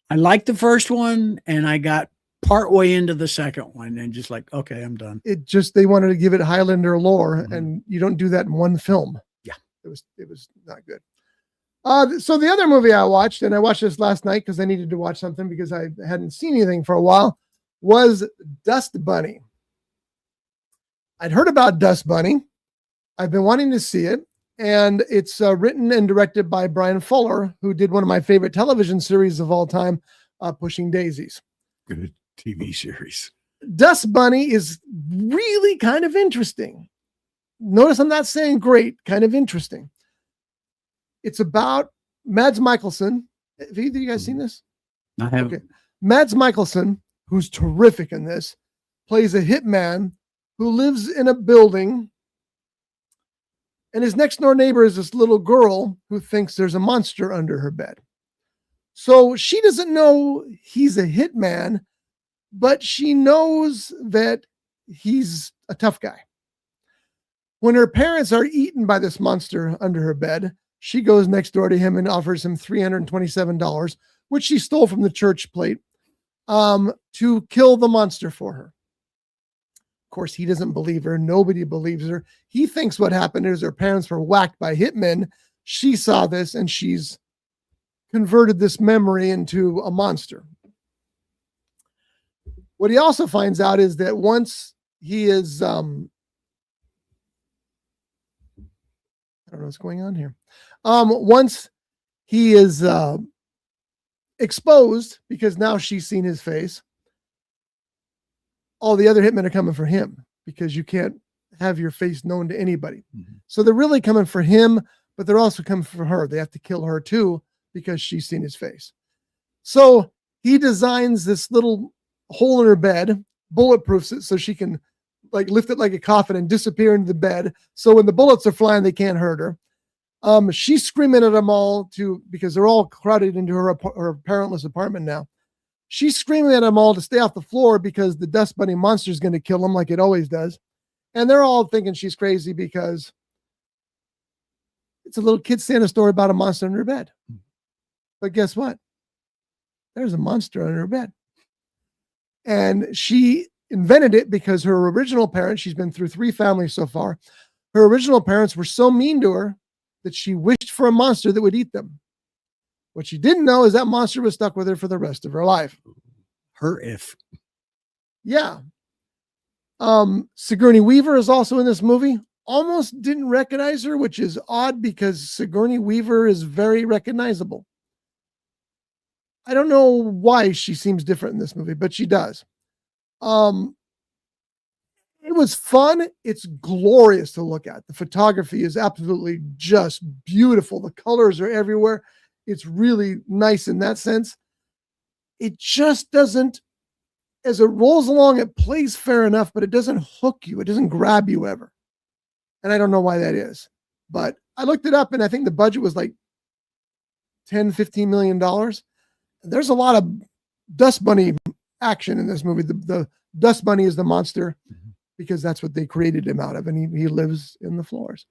S3: I liked the first one, and I got partway into the second one, and just like, okay, I'm done.
S1: They wanted to give it Highlander lore, and you don't do that in one film.
S3: Yeah,
S1: it was not good. So the other movie I watched, and I watched this last night because I needed to watch something because I hadn't seen anything for a while, was Dust Bunny. I'd heard about Dust Bunny. I've been wanting to see it. And it's written and directed by Brian Fuller, who did one of my favorite television series of all time, Pushing Daisies.
S3: Good TV series.
S1: Dust Bunny is really kind of interesting. Notice I'm not saying great, kind of interesting. It's about Mads Mikkelsen. Have either of you guys seen this?
S3: I haven't.
S1: Okay. Mads Mikkelsen, who's terrific in this, plays a hitman who lives in a building. And his next door neighbor is this little girl who thinks there's a monster under her bed. So she doesn't know he's a hitman, but she knows that he's a tough guy. When her parents are eaten by this monster under her bed, she goes next door to him and offers him $327, which she stole from the church plate, to kill the monster for her. Of course, he doesn't believe her. Nobody believes her. He thinks what happened is her parents were whacked by hitmen. She saw this and she's converted this memory into a monster. What he also finds out is that once he is, I don't know what's going on here. Once he is exposed, because now she's seen his face, all the other hitmen are coming for him because you can't have your face known to anybody. Mm-hmm. So they're really coming for him, but they're also coming for her. They have to kill her too because she's seen his face. So he designs this little hole in her bed, bulletproofs it so she can like lift it like a coffin and disappear into the bed. So when the bullets are flying, they can't hurt her. She's screaming at them all because they're all crowded into her parentless apartment now. She's screaming at them all to stay off the floor because the Dust Bunny monster is going to kill them like it always does. And they're all thinking she's crazy because it's a little kid Santa story about a monster under her bed. But guess what? There's a monster under her bed. And she invented it because her original parents, she's been through 3 families so far. Her original parents were so mean to her that she wished for a monster that would eat them. What she didn't know is that monster was stuck with her for the rest of her life. Yeah. Sigourney Weaver is also in this movie. Almost didn't recognize her, which is odd because Sigourney Weaver is very recognizable. I don't know why she seems different in this movie, but she does. It was fun. It's glorious to look at. The photography is absolutely just beautiful. The colors are everywhere. It's really nice in that sense. It just doesn't, as it rolls along, it plays fair enough, but it doesn't hook you. It doesn't grab you ever. And I don't know why that is. But I looked it up and I think the budget was like $10-15 million. There's a lot of Dust Bunny action in this movie. The Dust Bunny is the monster because that's what they created him out of. And he lives in the floors.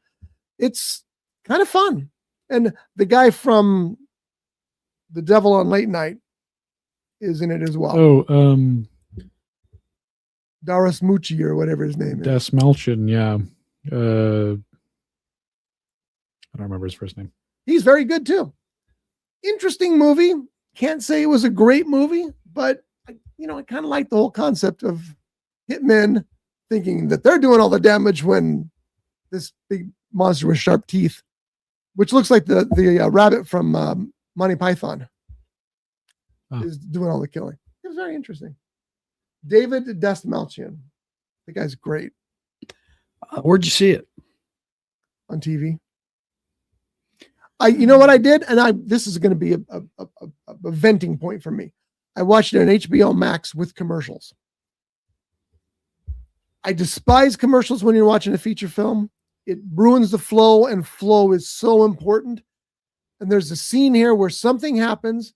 S1: It's kind of fun. And the guy from The Devil on Late Night is in it as well.
S4: Oh,
S1: Darius Mucci or whatever his name is.
S4: Des Malchin, yeah. I don't remember his first name.
S1: He's very good too. Interesting movie. Can't say it was a great movie, but I kind of like the whole concept of hitmen thinking that they're doing all the damage when this big monster with sharp teeth which looks like the rabbit from Monty Python is doing all the killing. It was very interesting. David Dastmalchian. The guy's great.
S3: Where'd you see it?
S1: On TV. You know what I did? And this is going to be a venting point for me. I watched it on HBO Max with commercials. I despise commercials when you're watching a feature film. It ruins the flow, and flow is so important. And there's a scene here where something happens,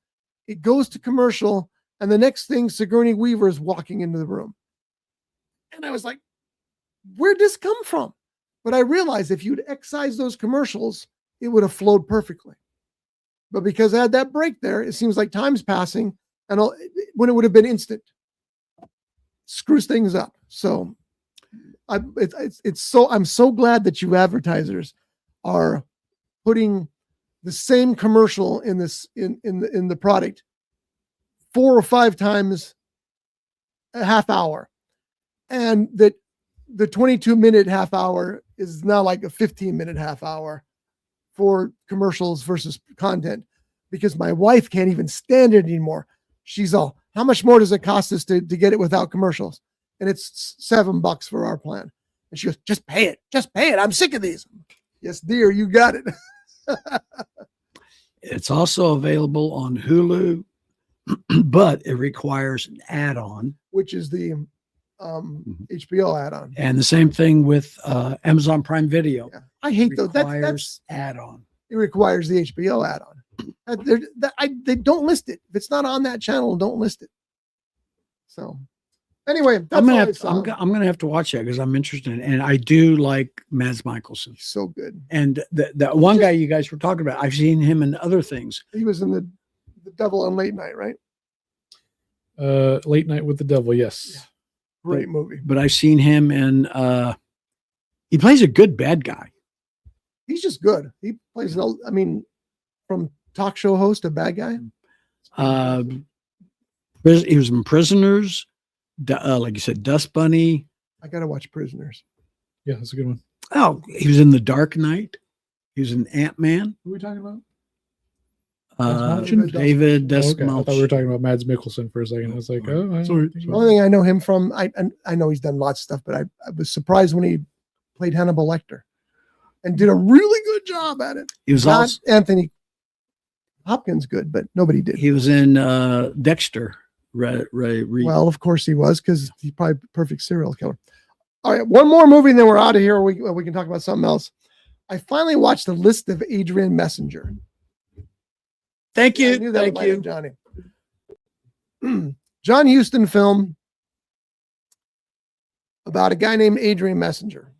S1: it goes to commercial, and the next thing, Sigourney Weaver is walking into the room. And I was like, where'd this come from? But I realized if you'd excise those commercials, it would have flowed perfectly. But because I had that break there, it seems like time's passing, and when it would have been instant, screws things up. So I'm so glad that you advertisers are putting the same commercial in the product 4 or 5 times a half hour, and that the 22-minute half hour is now like a 15-minute half hour for commercials versus content, because my wife can't even stand it anymore. She's all, how much more does it cost us to get it without commercials? And it's $7 for our plan. And she goes, just pay it. Just pay it. I'm sick of these. Yes, dear, you got it.
S3: It's also available on Hulu, but it requires an add-on.
S1: Which is the HBO add-on.
S3: And the same thing with Amazon Prime Video.
S1: Yeah. I hate those.
S3: That's add-on.
S1: It requires the HBO add-on. They don't list it. If it's not on that channel, don't list it. So anyway,
S3: I'm gonna have to watch that because I'm interested in it. And I do like Mads Mikkelsen.
S1: He's so good.
S3: And the one guy you guys were talking about, I've seen him in other things.
S1: He was in the Devil on Late Night, right?
S4: Late Night with the Devil, yes.
S1: Yeah. Great movie.
S3: But I've seen him in he plays a good bad guy.
S1: He's just good. He plays, I mean, from talk show host to bad guy.
S3: He was in Prisoners, like you said, Dust Bunny.
S1: I gotta watch Prisoners.
S4: Yeah, that's a good one.
S3: Oh, he was in The Dark Knight. He was in Ant-Man.
S1: Who are we talking about?
S3: David Dastmalchian.
S4: Okay. I thought we were talking about Mads Mikkelsen for a second. I was like, sorry.
S1: The only thing I know him from, I know he's done lots of stuff, but I was surprised when he played Hannibal Lecter and did a really good job at it.
S3: He was
S1: not
S3: also
S1: Anthony Hopkins good, but nobody did.
S3: He was in Dexter. Well,
S1: of course he was, because he's probably a perfect serial killer. All right, one more movie and then we're out of here. We can talk about something else. I finally watched The List of Adrian Messenger.
S3: Thank you.
S1: I knew that
S3: Thank
S1: was
S3: you.
S1: Johnny. John Huston film about a guy named Adrian Messenger.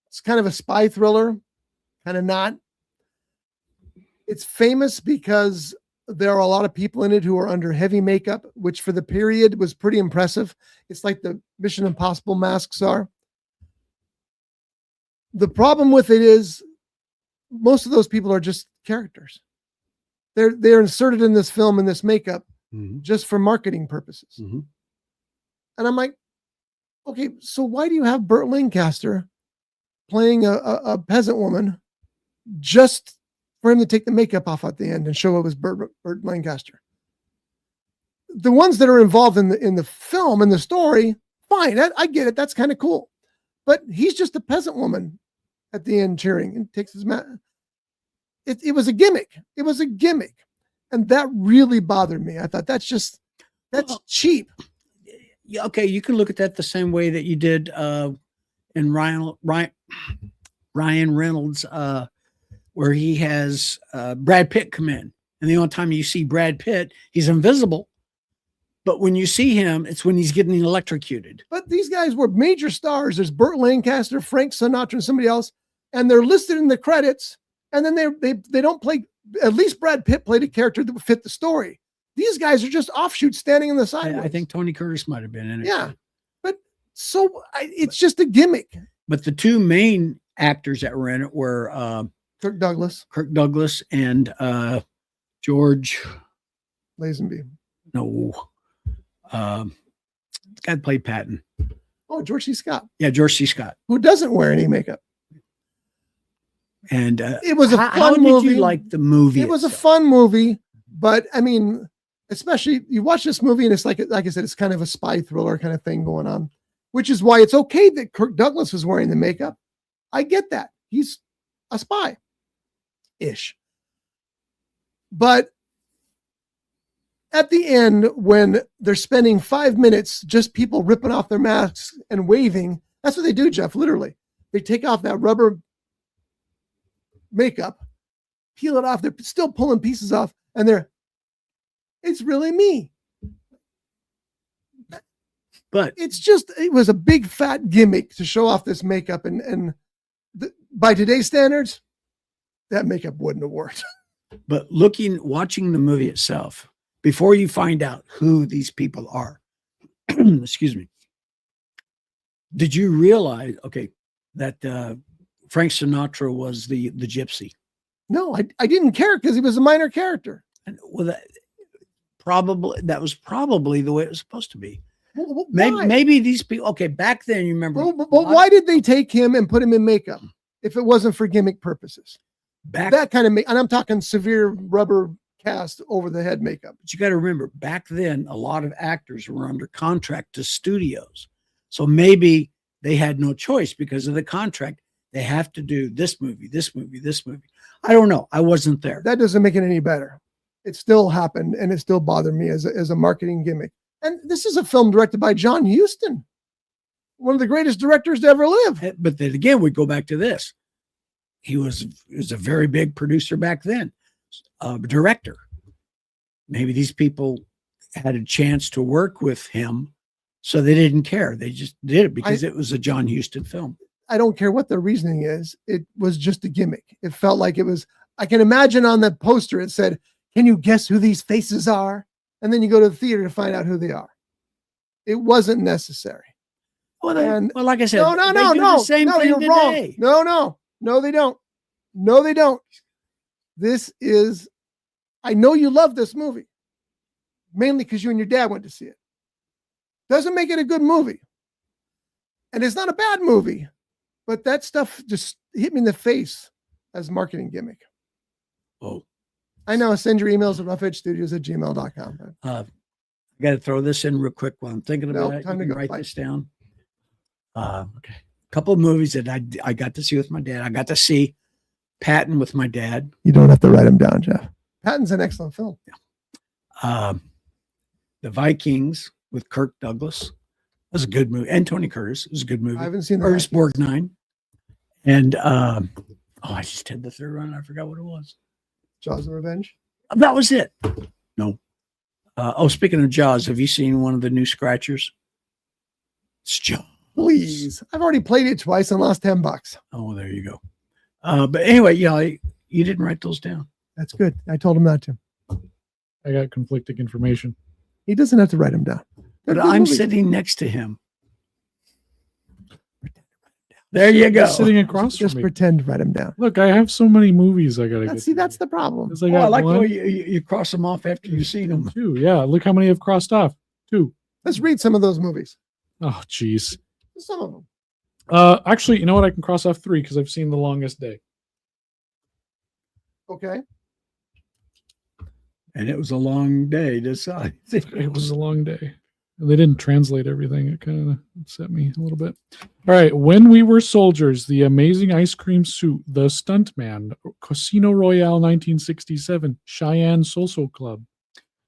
S1: It's kind of a spy thriller, kind of not. It's famous because there are a lot of people in it who are under heavy makeup, which for the period was pretty impressive. It's like the Mission Impossible masks are. The problem with it is most of those people are just characters. They're inserted in this film in this makeup just for marketing purposes. And I'm like, okay, so why do you have Burt Lancaster playing a peasant woman just for him to take the makeup off at the end and show it was Burt Lancaster? The ones that are involved in the film and the story, fine, I get it. That's kind of cool. But he's just a peasant woman at the end cheering and takes his mat. It was a gimmick. It was a gimmick. And that really bothered me. I thought that's cheap.
S3: Okay, you can look at that the same way that you did in Ryan Reynolds, where he has Brad Pitt come in. And the only time you see Brad Pitt, he's invisible. But when you see him, it's when he's getting electrocuted.
S1: But these guys were major stars. There's Burt Lancaster, Frank Sinatra, and somebody else. And they're listed in the credits. And then they don't play. At least Brad Pitt played a character that would fit the story. These guys are just offshoots standing in the side.
S3: I think Tony Curtis might have been in it.
S1: Yeah, but it's just a gimmick.
S3: But the two main actors that were in it were
S1: Kirk Douglas
S3: and George
S1: Lazenby.
S3: No, the guy that played Patton.
S1: Oh, George C. Scott.
S3: Yeah, George C. Scott,
S1: who doesn't wear any makeup.
S3: And
S1: It was a
S3: how
S1: fun
S3: did
S1: movie.
S3: you like the movie?
S1: It was a
S3: itself?
S1: fun movie, but I mean, especially you watch this movie and it's like I said, it's kind of a spy thriller kind of thing going on, which is why it's okay that Kirk Douglas was wearing the makeup. I get that. He's a spy-ish. But at the end, when they're spending 5 minutes just people ripping off their masks and waving, that's what they do, Jeff, literally. They take off that rubber makeup, peel it off. They're still pulling pieces off, and it's really me.
S3: But
S1: It was a big fat gimmick to show off this makeup. And by today's standards, that makeup wouldn't have worked.
S3: But watching the movie itself, before you find out who these people are, excuse me, did you realize, that Frank Sinatra was the gypsy?
S1: No, I didn't care because he was a minor character.
S3: And well, that was probably the way it was supposed to be.
S1: Well,
S3: Maybe these people. Okay, back then you remember.
S1: But why did they take him and put him in makeup if it wasn't for gimmick purposes? That kind of and I'm talking severe rubber cast over the head makeup.
S3: But you got to remember, back then a lot of actors were under contract to studios, so maybe they had no choice because of the contract. They have to do this movie, this movie, this movie. I don't know. I wasn't there.
S1: That doesn't make it any better. It still happened, and it still bothered me as a marketing gimmick. And this is a film directed by John Huston, one of the greatest directors to ever live.
S3: But then again, we go back to this. He was a very big producer back then, director. Maybe these people had a chance to work with him, so they didn't care. They just did it because it was a John Huston film.
S1: I don't care what the reasoning is. It was just a gimmick. It felt like it was. I can imagine on the poster it said, "Can you guess who these faces are?" And then you go to the theater to find out who they are. It wasn't necessary.
S3: Well, like I said,
S1: no.
S3: The same thing
S1: you're
S3: today.
S1: wrong. No, they don't. No, they don't. This is. I know you love this movie, mainly because you and your dad went to see it. Doesn't make it a good movie, and it's not a bad movie, but that stuff just hit me in the face as marketing gimmick.
S3: Oh.
S1: I know. Send your emails at roughedgestudios@gmail.com.
S3: I got to throw this in real quick while I'm thinking about it.
S1: Time
S3: You
S1: to
S3: can
S1: go.
S3: write
S1: Bye.
S3: this down. Okay. A couple of movies that I got to see with my dad. I got to see Patton with my dad.
S1: You don't have to write them down, Jeff. Patton's an excellent film.
S3: The Vikings with Kirk Douglas. It was a good movie. And Tony Curtis. It was a good movie.
S1: I haven't seen
S3: Ernest
S1: Vikings.
S3: Borgnine. And I just had the third one. I forgot what it was.
S1: Jaws of Revenge.
S3: That was it. No. Speaking of Jaws, have you seen one of the new scratchers? It's Jaws.
S1: Please. I've already played it twice and lost $10.
S3: Oh, there you go. But anyway, you didn't write those down.
S1: That's good. I told him not to.
S4: I got conflicting information.
S1: He doesn't have to write them down.
S3: But I'm sitting next to him. There you go.
S4: He's sitting across
S1: Just
S4: from me.
S1: pretend to write them down.
S4: Look, I have so many movies I gotta get.
S1: See, that's the problem.
S4: Because I
S3: I
S4: got
S3: like the
S4: one,
S3: way you cross them off after you've seen them.
S4: 2. Yeah, look how many I've crossed off. 2.
S1: Let's read some of those movies.
S4: Oh, geez.
S1: Some of them.
S4: Actually, you know what? I can cross off 3 because I've seen The Longest Day.
S1: Okay.
S3: And it was a long day to decide.
S4: It was a long day. And they didn't translate everything. It kind of upset me a little bit. All right. When We Were Soldiers, The Amazing Ice Cream Suit, The Stuntman, Casino Royale 1967, Cheyenne Social Club,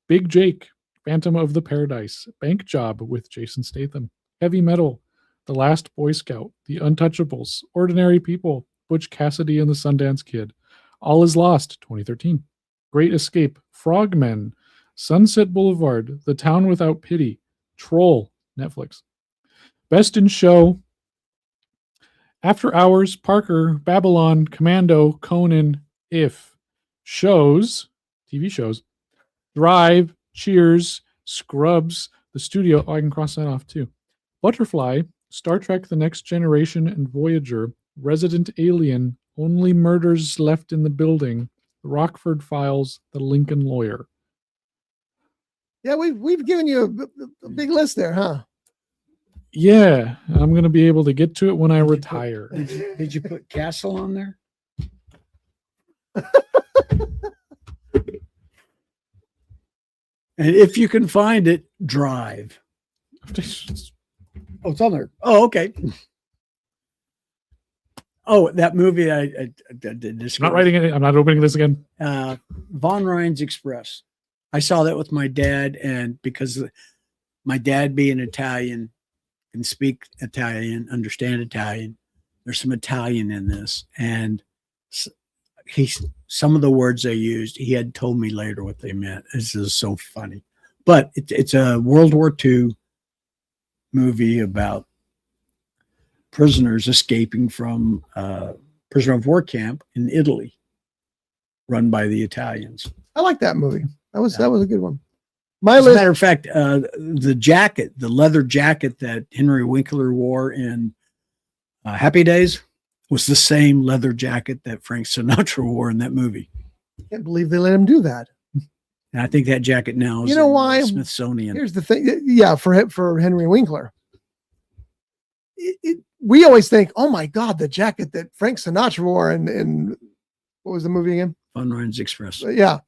S4: Big Jake, Phantom of the Paradise, Bank Job with Jason Statham, Heavy Metal, The Last Boy Scout, The Untouchables, Ordinary People, Butch Cassidy and the Sundance Kid, All Is Lost 2013, Great Escape, Frogmen, Sunset Boulevard, The Town Without Pity, Troll, Netflix. Best in Show, After Hours, Parker, Babylon, Commando, Conan, If. Shows, TV shows, Drive, Cheers, Scrubs, The Studio. Oh, I can cross that off too. Butterfly, Star Trek The Next Generation and Voyager, Resident Alien, Only Murders Left in the Building, The Rockford Files, The Lincoln Lawyer.
S1: Yeah, we've given you a big list there, huh?
S4: Yeah, I'm going to be able to get to it when I retire.
S3: Did you put Castle on there? And if you can find it, drive. Oh, it's on there. Oh, okay. Oh, that movie I did this.
S4: I'm not writing it. I'm not opening this again.
S3: Von Ryan's Express. I saw that with my dad, and because my dad being Italian, can speak Italian, understand Italian. There's some Italian in this, and some of the words they used, he had told me later what they meant. This is so funny, but it's a World War II movie about prisoners escaping from prisoner of war camp in Italy, run by the Italians.
S1: I like that movie. That was a good one. My
S3: As a
S1: list.
S3: matter of fact, the leather jacket that Henry Winkler wore in Happy Days was the same leather jacket that Frank Sinatra wore in that movie.
S1: I can't believe they let him do that.
S3: And I think that jacket now is
S1: You know
S3: in
S1: why?
S3: Smithsonian.
S1: Here's the thing. Yeah, for Henry Winkler. We always think, oh my God, the jacket that Frank Sinatra wore in what was the movie again?
S3: Von Ryan's Express.
S1: Yeah.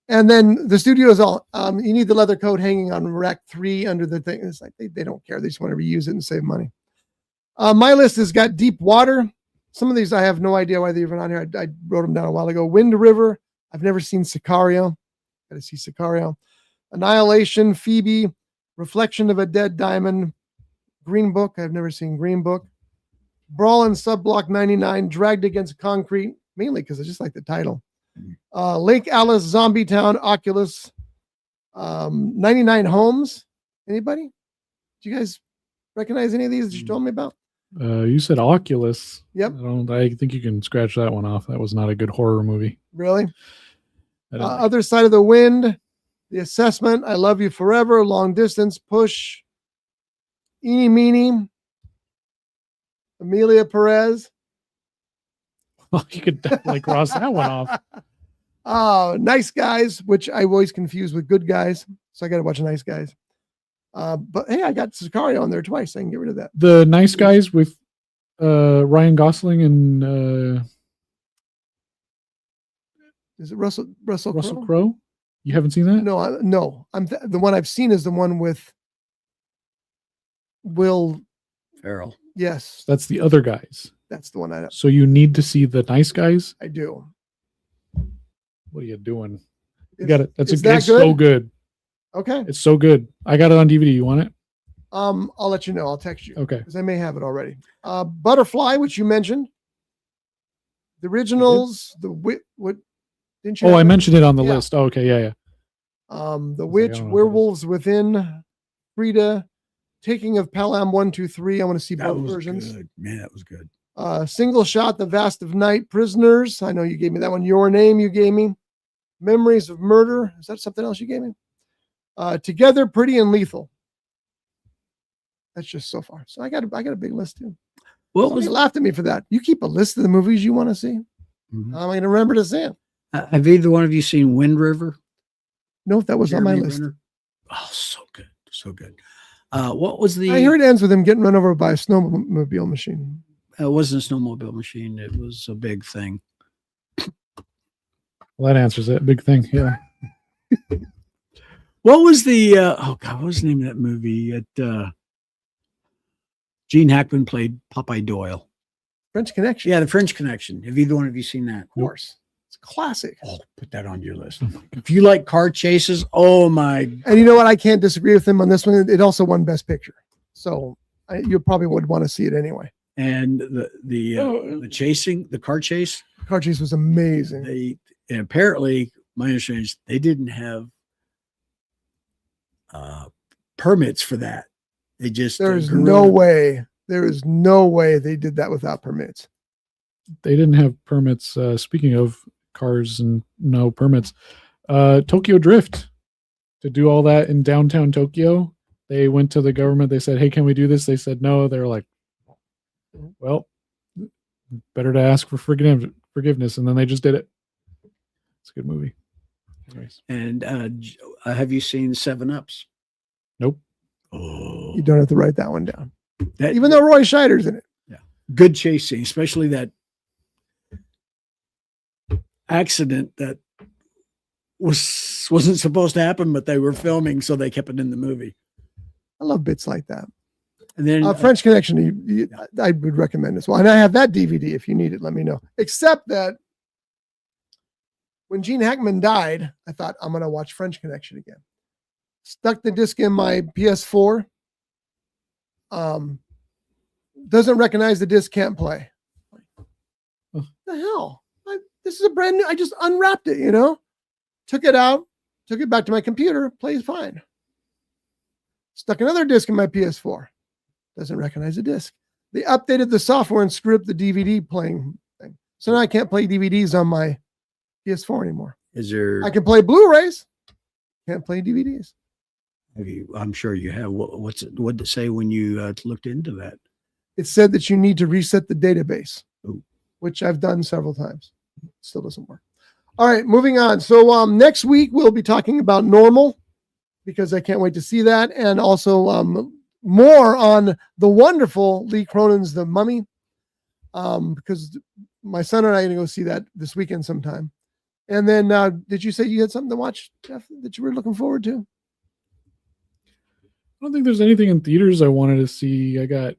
S1: And then the studio is all, you need the leather coat hanging on rack 3 under the thing. It's like, they don't care. They just want to reuse it and save money. My list has got Deep Water. Some of these I have no idea why they're even on here. I wrote them down a while ago. Wind River. I've never seen Sicario. Got to see Sicario. Annihilation, Phoebe, Reflection of a Dead Diamond, Green Book. I've never seen Green Book. Brawl in Subblock 99, Dragged Against Concrete, mainly because I just like the title. Lake Alice, Zombie Town, Oculus, 99 Homes. Anybody? Do you guys recognize any of these that you told me about?
S4: You said Oculus.
S1: Yep.
S4: I think you can scratch that one off. That was not a good horror movie.
S1: Really?
S4: I don't think-
S1: Other Side of the Wind, The Assessment, I Love You Forever, Long Distance, Push, Eeny Meeny, Amelia Perez.
S4: Well, you could definitely cross that one off.
S1: Nice Guys, which I always confuse with Good Guys, so I got to watch Nice Guys. But hey, I got Sicario on there twice. I can get rid of that.
S4: The Nice Guys with Ryan Gosling and
S1: Is it Russell
S4: Russell
S1: Crowe?
S4: Crowe. You haven't seen that?
S1: No, no. The one I've seen is the one with Will
S3: Farrell.
S1: Yes,
S4: That's the other guys.
S1: that's the one
S4: So you need to see the Nice Guys.
S1: I do.
S4: What are you doing? You
S1: Is-
S4: got it.
S1: is that
S4: It's so good.
S1: Okay.
S4: It's so good. I got it on DVD. You want it?
S1: I'll let you know. I'll text you
S4: Okay.
S1: because I may have it already. Butterfly, which you mentioned. The originals, what didn't you?
S4: Oh,
S1: have
S4: I
S1: it?
S4: mentioned it on the
S1: Yeah.
S4: list. Oh, okay. Yeah.
S1: The
S4: like, I
S1: Witch,
S4: don't know what that is.
S1: Werewolves Within, Frida, Taking of Pelham 1, 2, 3. I want to see
S3: That
S1: both
S3: was
S1: versions.
S3: good. Man, that was good.
S1: Single Shot, The Vast of Night, Prisoners. I know you gave me that one. Your Name, you gave me. Memories of Murder. Is that something else you gave me? Together, Pretty and Lethal. That's just so far. So I got a big list too.
S3: What
S1: Somebody
S3: was?
S1: laughed at me for that. You keep a list of the movies you want to see.
S3: Mhm.
S1: How am I going to remember to say it?
S3: Have either one of you seen Wind River?
S1: No, that was on my
S3: Jeremy
S1: list.
S3: Renner? Oh, so good, so good. What was the?
S1: I heard it ends with him getting run over by a snowmobile machine.
S3: It wasn't a snowmobile machine. It was a big thing.
S4: Well, that answers it. Big thing. Yeah.
S3: What was the? Oh God, what was the name of that movie? Gene Hackman played Popeye Doyle.
S1: French Connection.
S3: Yeah, The French Connection. Have either one of you seen that?
S1: Of course. It's classic.
S3: Oh, put that on your list. If you like car chases, oh my!
S1: And you know what? I can't disagree with him on this one. It also won Best Picture. So you probably would want to see it anyway.
S3: And the chasing, the car chase.
S1: Car Chase was amazing.
S3: And apparently, my understanding is they didn't have permits for that. They just
S1: There's no way. There is no way they did that without permits.
S4: They didn't have permits. Speaking of cars and no permits, Tokyo Drift, to do all that in downtown Tokyo, they went to the government. They said, "Hey, can we do this?" They said no. They were like, "Well, better to ask for forgiveness," and then they just did it. It's a good movie. Anyways,
S3: And have you seen 7-Ups?
S4: nope.
S3: Oh,
S1: You don't have to write that one down.
S3: that,
S1: Even though Roy Scheider's in it.
S3: good chase scene, especially that. accident that wasn't supposed to happen, but they were filming, so they kept it in the movie.
S1: I love bits like that.
S3: And then
S1: French Connection, I would recommend as well. And I have that DVD if you need it, let me know. Except that when Gene Hackman died, I thought, I'm going to watch French Connection again. Stuck the disc in my PS4. Doesn't recognize the disc, can't play. What the hell? This is a brand new, I just unwrapped it, took it out, took it back to my computer, plays fine. Stuck another disc in my PS4. Doesn't recognize the disc. They updated the software and screwed up the DVD playing thing. So now I can't play DVDs on my PS4 anymore. I can play Blu-rays. Can't play DVDs.
S3: I'm sure you have. What did it say when you looked into that?
S1: It said that you need to reset the database, which I've done several times. Still doesn't work. All right, moving on. So next week we'll be talking about Normal, because I can't wait to see that, and also more on the wonderful Lee Cronin's The Mummy, because my son and I are going to go see that this weekend sometime. And then, did you say you had something to watch, Jeff, that you were looking forward to?
S4: I don't think there's anything in theaters I wanted to see. I got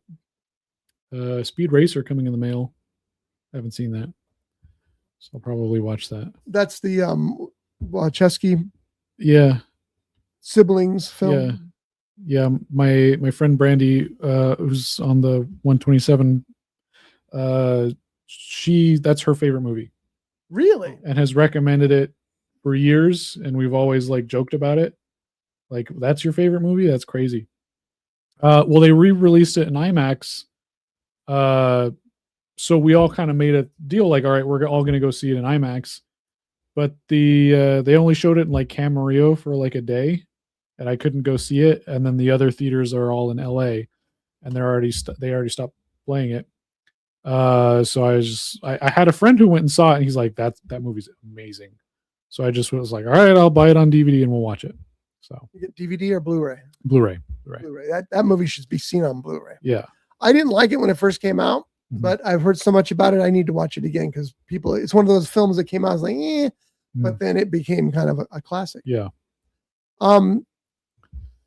S4: Speed Racer coming in the mail. I haven't seen that, so I'll probably watch that.
S1: That's the Chesky siblings film.
S4: Yeah. My friend Brandy, who's on the 127, that's her favorite movie.
S1: Really?
S4: And has recommended it for years, and we've always joked about it. Like, that's your favorite movie? That's crazy. Well, they re-released it in IMAX. So we all kind of made a deal, all right, we're all going to go see it in IMAX. But they only showed it in Camarillo for a day, and I couldn't go see it. And then the other theaters are all in LA, and they already stopped playing it. So I had a friend who went and saw it, and he's like, that movie's amazing. So I just was like, all right, I'll buy it on DVD and we'll watch it. So
S1: you get DVD or Blu-ray?
S4: Blu-ray.
S1: That movie should be seen on Blu-ray.
S4: Yeah.
S1: I didn't like it when it first came out, but I've heard so much about it. I need to watch it again because it's one of those films that came out, I was like, but then it became kind of a classic.
S4: Yeah.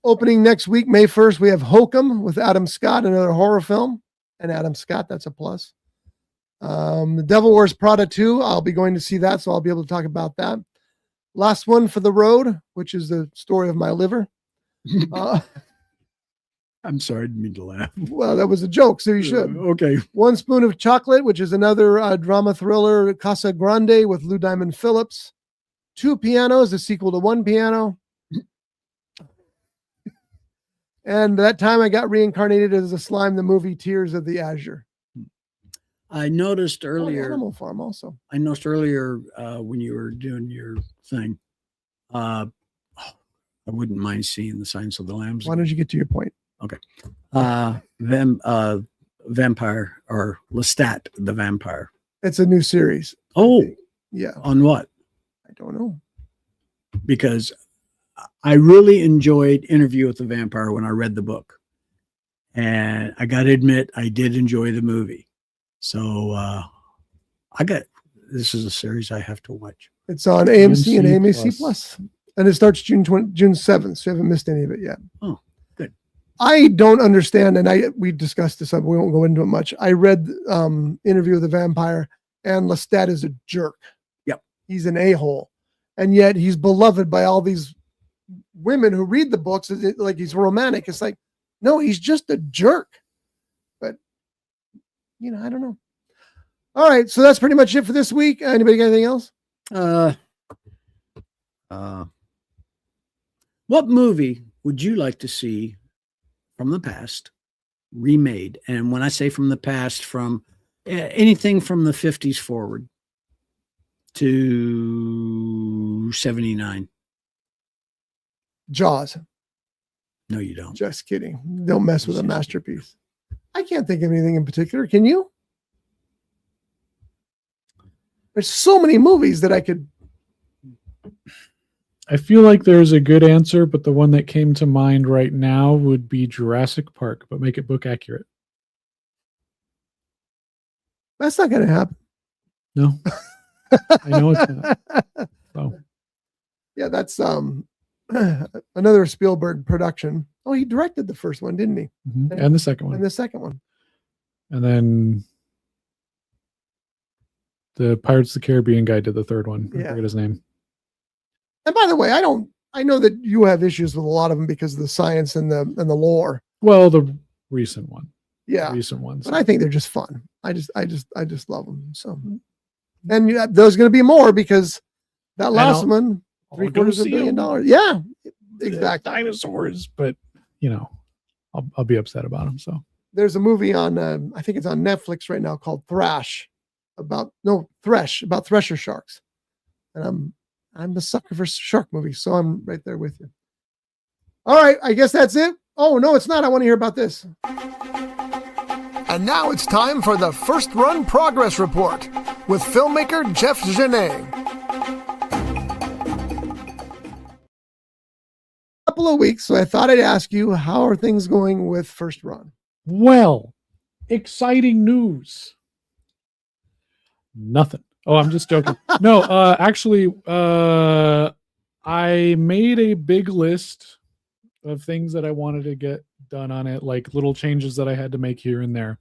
S1: Opening next week, May 1st, we have Hokum with Adam Scott, another horror film. And Adam Scott, that's a plus. The Devil Wears Prada 2, I'll be going to see that, so I'll be able to talk about that. Last One for the Road, which is the story of my liver.
S3: I'm sorry, I didn't mean to laugh.
S1: Well, that was a joke, so you should.
S3: Okay.
S1: One Spoon of Chocolate, which is another drama thriller, Casa Grande with Lou Diamond Phillips. Two Pianos, the sequel to One Piano. And that time I got reincarnated as a slime, the movie Tears of the Azure.
S3: I noticed earlier.
S1: Animal Farm also.
S3: I noticed earlier when you were doing your thing. I wouldn't mind seeing the Silence of the Lambs.
S1: Why don't you get to your point?
S3: Okay. Vampire or Lestat the Vampire.
S1: It's a new series.
S3: Oh,
S1: yeah.
S3: On what?
S1: I don't know.
S3: Because I really enjoyed Interview with the Vampire when I read the book. And I got to admit, I did enjoy the movie. So this is a series I have to watch.
S1: It's on AMC and AMC Plus. And it starts June 7th. So you haven't missed any of it yet.
S3: Oh, good.
S1: I don't understand. And we discussed this. We won't go into it much. I read Interview with the Vampire, and Lestat is a jerk.
S3: Yep.
S1: He's an a-hole. And yet he's beloved by all these women who read the books like he's romantic. It's like, no, he's just a jerk. But, I don't know. All right. So that's pretty much it for this week. Anybody got anything else?
S3: What movie would you like to see from the past remade? And when I say from the past, from anything from the 50s forward to 79.
S1: Jaws.
S3: No, you don't.
S1: Just kidding. Don't mess with a masterpiece. I can't think of anything in particular. Can you? There's so many movies that I could.
S4: I feel like there's a good answer, but the one that came to mind right now would be Jurassic Park, but make it book accurate.
S1: That's not going to happen.
S4: No. I know it's not. So
S1: Yeah, that's another Spielberg production. Oh, he directed the first one, didn't he?
S4: and the second one.
S1: And the second one.
S4: And then the Pirates of the Caribbean guy did the third one. I
S1: Yeah.
S4: forget his name.
S1: And by the way, I know that you have issues with a lot of them because of the science and the lore.
S4: Well, the recent one.
S1: Yeah.
S4: Recent ones.
S1: But I think they're just fun. I just love them. So, and there's going to be more because that last one, $750 million. Yeah, exactly.
S4: Dinosaurs, but I'll be upset about them. So
S1: there's a movie on, I think it's on Netflix right now called Thresh about thresher sharks. And I'm a sucker for shark movies. So I'm right there with you. All right. I guess that's it. Oh, no, it's not. I want to hear about this. And now it's time for the First Run Progress Report with filmmaker Jeff Genet. Couple of weeks, so I thought I'd ask you, how are things going with First Run?
S4: well, exciting news. Nothing. Oh, I'm just joking. No, actually, I made a big list of things that I wanted to get done on it, like little changes that I had to make here and there.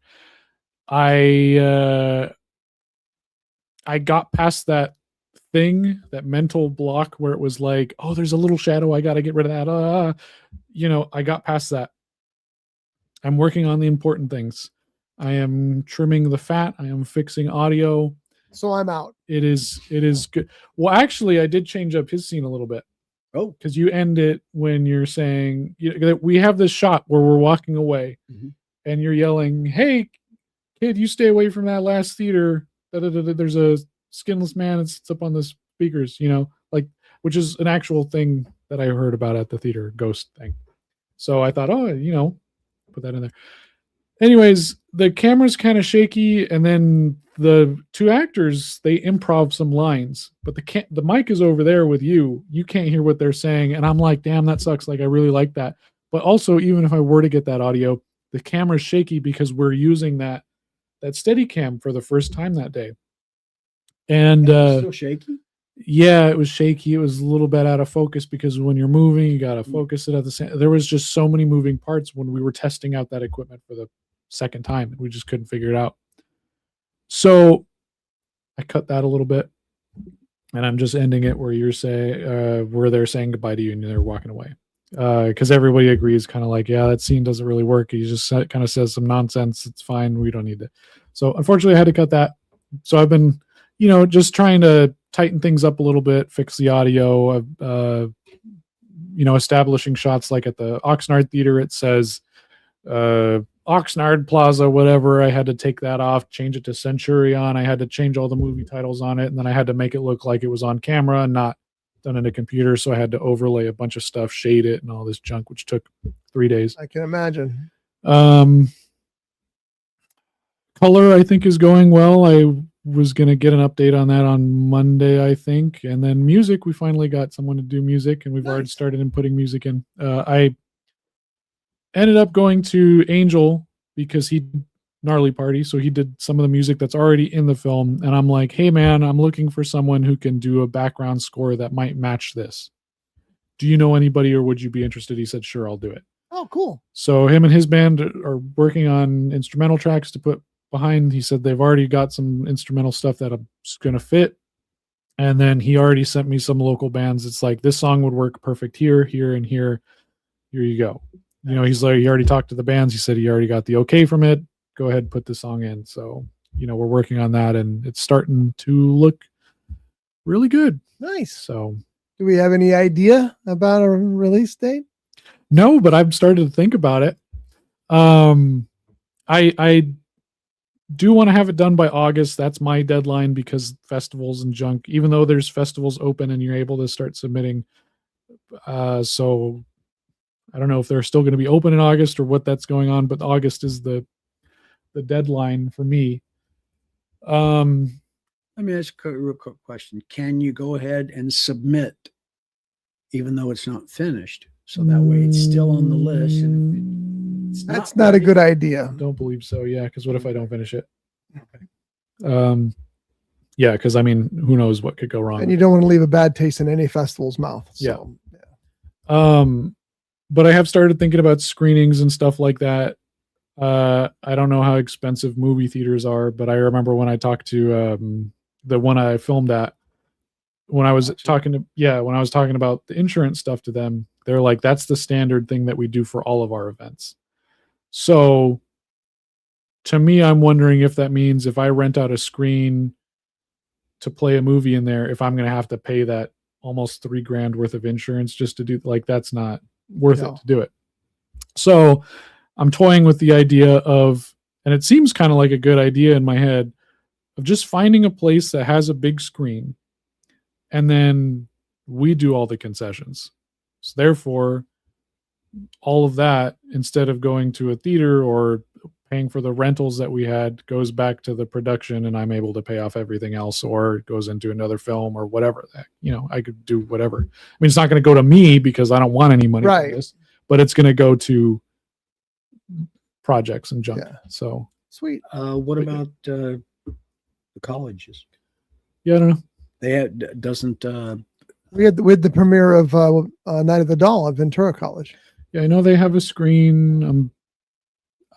S4: I got past that thing, that mental block where it was like, oh, there's a little shadow, I got to get rid of that. I got past that. I'm working on the important things. I am trimming the fat. I am fixing audio.
S1: So I'm out.
S4: It is good. Well, actually, I did change up his scene a little bit.
S3: Oh,
S4: because you end it when you're saying, we have this shot where we're walking away and you're yelling, hey, kid, you stay away from that last theater. There's a skinless man that sits up on the speakers, which is an actual thing that I heard about at the theater, ghost thing. So I thought, put that in there. Anyways, the camera's kind of shaky, and then the two actors, they improv some lines, but the mic is over there with you. You can't hear what they're saying, and I'm like, damn, that sucks. Like, I really like that. But also, even if I were to get that audio, the camera's shaky because we're using that Steadicam for the first time that day. And
S3: still shaky?
S4: Yeah, it was shaky. It was a little bit out of focus because when you're moving, you got to focus it at the same. There was just so many moving parts when we were testing out that equipment for the second time, and we just couldn't figure it out. So I cut that a little bit, and I'm just ending it where where they're saying goodbye to you and they're walking away. Because everybody agrees, kind of like, yeah, that scene doesn't really work. He just kind of says some nonsense. It's fine. We don't need it. So unfortunately, I had to cut that. So I've been, just trying to tighten things up a little bit, fix the audio, establishing shots like at the Oxnard Theater. It says Oxnard Plaza, whatever. I had to take that off, change it to Centurion. I had to change all the movie titles on it, and then I had to make it look like it was on camera and not done in a computer. So I had to overlay a bunch of stuff, shade it, and all this junk, which took 3 days.
S1: I can imagine.
S4: Color, I think, is going well. I was going to get an update on that on Monday, I think. And then music, we finally got someone to do music, and we've already started inputting music in. I ended up going to Angel because he did Gnarly Party. So he did some of the music that's already in the film. And I'm like, hey, man, I'm looking for someone who can do a background score that might match this. Do you know anybody, or would you be interested? He said, sure, I'll do it.
S1: Oh, cool.
S4: So him and his band are working on instrumental tracks to put behind. He said they've already got some instrumental stuff that I'm going to fit. And then he already sent me some local bands. It's like, this song would work perfect here, here, and here. Here you go. He's like, he already talked to the bands. He said he already got the okay from it. Go ahead and put the song in. So, we're working on that, and it's starting to look really good.
S1: Nice.
S4: So,
S1: do we have any idea about a release date?
S4: No, but I've started to think about it. I do want to have it done by August. That's my deadline because festivals and junk, even though there's festivals open and you're able to start submitting. So I don't know if they're still going to be open in August or what that's going on, but August is the deadline for me.
S3: Let me ask a real quick question. Can you go ahead and submit even though it's not finished? So that way it's still on the list. And if
S1: that's not a good idea.
S4: I don't believe so. Yeah. Because what if I don't finish it? Okay. Yeah, because I mean, who knows what could go wrong.
S1: And you don't want to leave a bad taste in any festival's mouth. So,
S4: But I have started thinking about screenings and stuff like that. I don't know how expensive movie theaters are, but I remember when I talked to the one I filmed at, when I was talking about the insurance stuff to them, they're like, that's the standard thing that we do for all of our events. So to me, I'm wondering if that means if I rent out a screen to play a movie in there, if I'm going to have to pay that almost $3,000 worth of insurance just to do, like, that's not worth it to do it. So I'm toying with the idea of, and it seems kind of like a good idea in my head, of just finding a place that has a big screen, and then we do all the concessions. So therefore, all of that, instead of going to a theater or paying for the rentals that we had, goes back to the production, and I'm able to pay off everything else, or it goes into another film or whatever. I could do whatever. I mean, it's not going to go to me because I don't want any money for this, but it's going to go to projects and junk.
S1: Yeah.
S4: So
S1: sweet.
S3: What about the colleges?
S4: Yeah, I don't know.
S3: They had, doesn't
S1: We had the premiere of Night of the Doll at Ventura College.
S4: Yeah, I know they have a screen.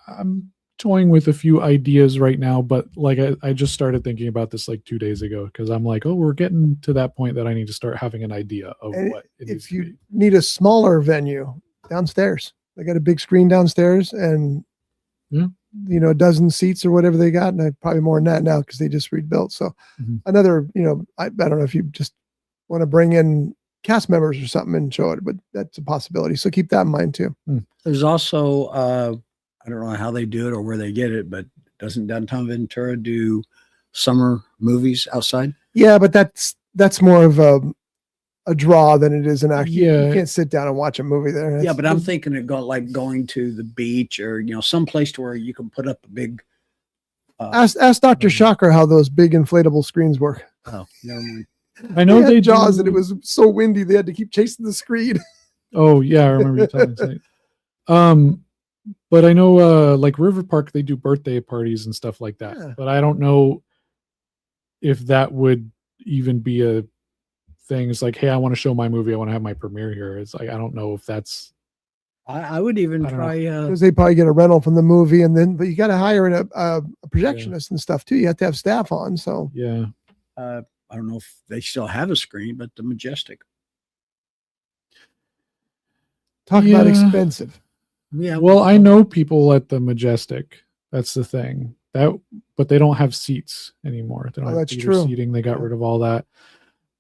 S4: I'm toying with a few ideas right now, but like I just started thinking about this like 2 days ago, because I'm like, oh, we're getting to that point that I need to start having an idea of what it
S1: if you need a smaller venue, downstairs. They got a big screen downstairs, and a dozen seats or whatever they got, and probably more than that now because they just rebuilt. So another, I don't know if you just want to bring in cast members or something and show it, but that's a possibility. So keep that in mind too.
S3: There's also I don't know how they do it or where they get it, but doesn't Downtown Ventura do summer movies outside?
S1: Yeah, but that's more of a draw than it is an act.
S4: Yeah.
S1: You can't sit down and watch a movie there.
S3: Yeah, but I'm thinking of going to the beach or some place to where you can put up a big.
S1: Ask Dr. Shocker how those big inflatable screens work.
S3: Oh, never mind.
S4: I know they
S1: Jaws,
S4: do,
S1: and it was so windy they had to keep chasing the screen.
S4: Oh yeah, I remember you telling me. But I know like River Park, they do birthday parties and stuff like that.
S1: Yeah.
S4: But I don't know if that would even be a thing. It's like, hey, I want to show my movie. I want to have my premiere here. It's like, I don't know if that's.
S3: I would even try.
S1: Because they probably get a rental from the movie, but you got to hire a projectionist and stuff too. You have to have staff on. So
S4: yeah.
S3: I don't know if they still have a screen, but the Majestic.
S1: Talk about expensive.
S3: Yeah.
S4: Well, I know people at the Majestic. That's the thing. But they don't have seats anymore. They don't have
S1: that's
S4: theater
S1: true.
S4: seating. They got rid of all that.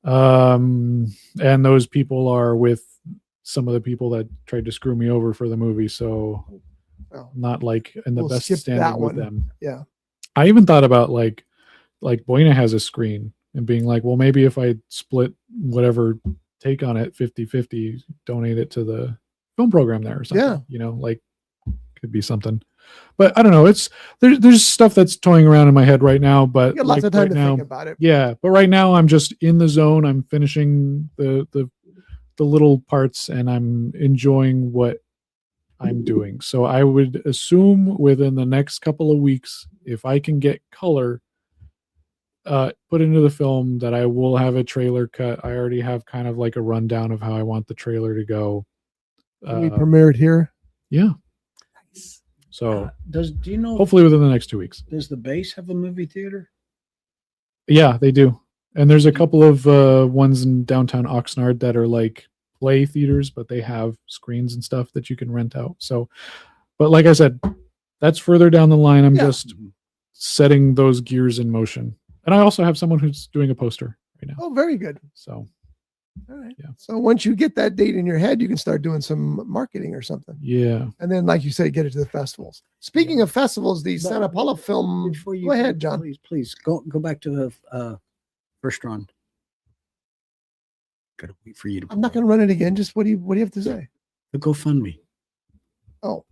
S4: And those people are with some of the people that tried to screw me over for the movie. So not like in the best standing with them.
S1: Yeah.
S4: I even thought about like Buena has a screen and being like, well, maybe if I split whatever take on it 50-50, donate it to the film program there or something.
S1: Yeah.
S4: Could be something. But I don't know. There's stuff that's toying around in my head right now, but
S1: You got lots of time to think about it.
S4: Yeah, but right now I'm just in the zone. I'm finishing the little parts, and I'm enjoying what I'm doing. So I would assume within the next couple of weeks, if I can get color put into the film, that I will have a trailer cut. I already have kind of like a rundown of how I want the trailer to go.
S1: We premiered here.
S4: Yeah.
S3: Nice.
S4: So
S3: do you know?
S4: Hopefully within the next 2 weeks.
S3: Does the base have a movie theater?
S4: Yeah, they do. And there's a couple of ones in downtown Oxnard that are like play theaters, but they have screens and stuff that you can rent out. So, but like I said, that's further down the line. I'm just setting those gears in motion. And I also have someone who's doing a poster right now.
S1: Oh, very good.
S4: So,
S1: all right.
S4: Yeah.
S1: So once you get that date in your head, you can start doing some marketing or something.
S4: Yeah.
S1: And then, like you say, get it to the festivals. Speaking of festivals, the Santa Paula film. Go ahead, John.
S3: Please go back to the first run. Gotta wait for you to.
S1: I'm not going to run it again. Just what do you have to say?
S3: The GoFundMe.
S1: Oh,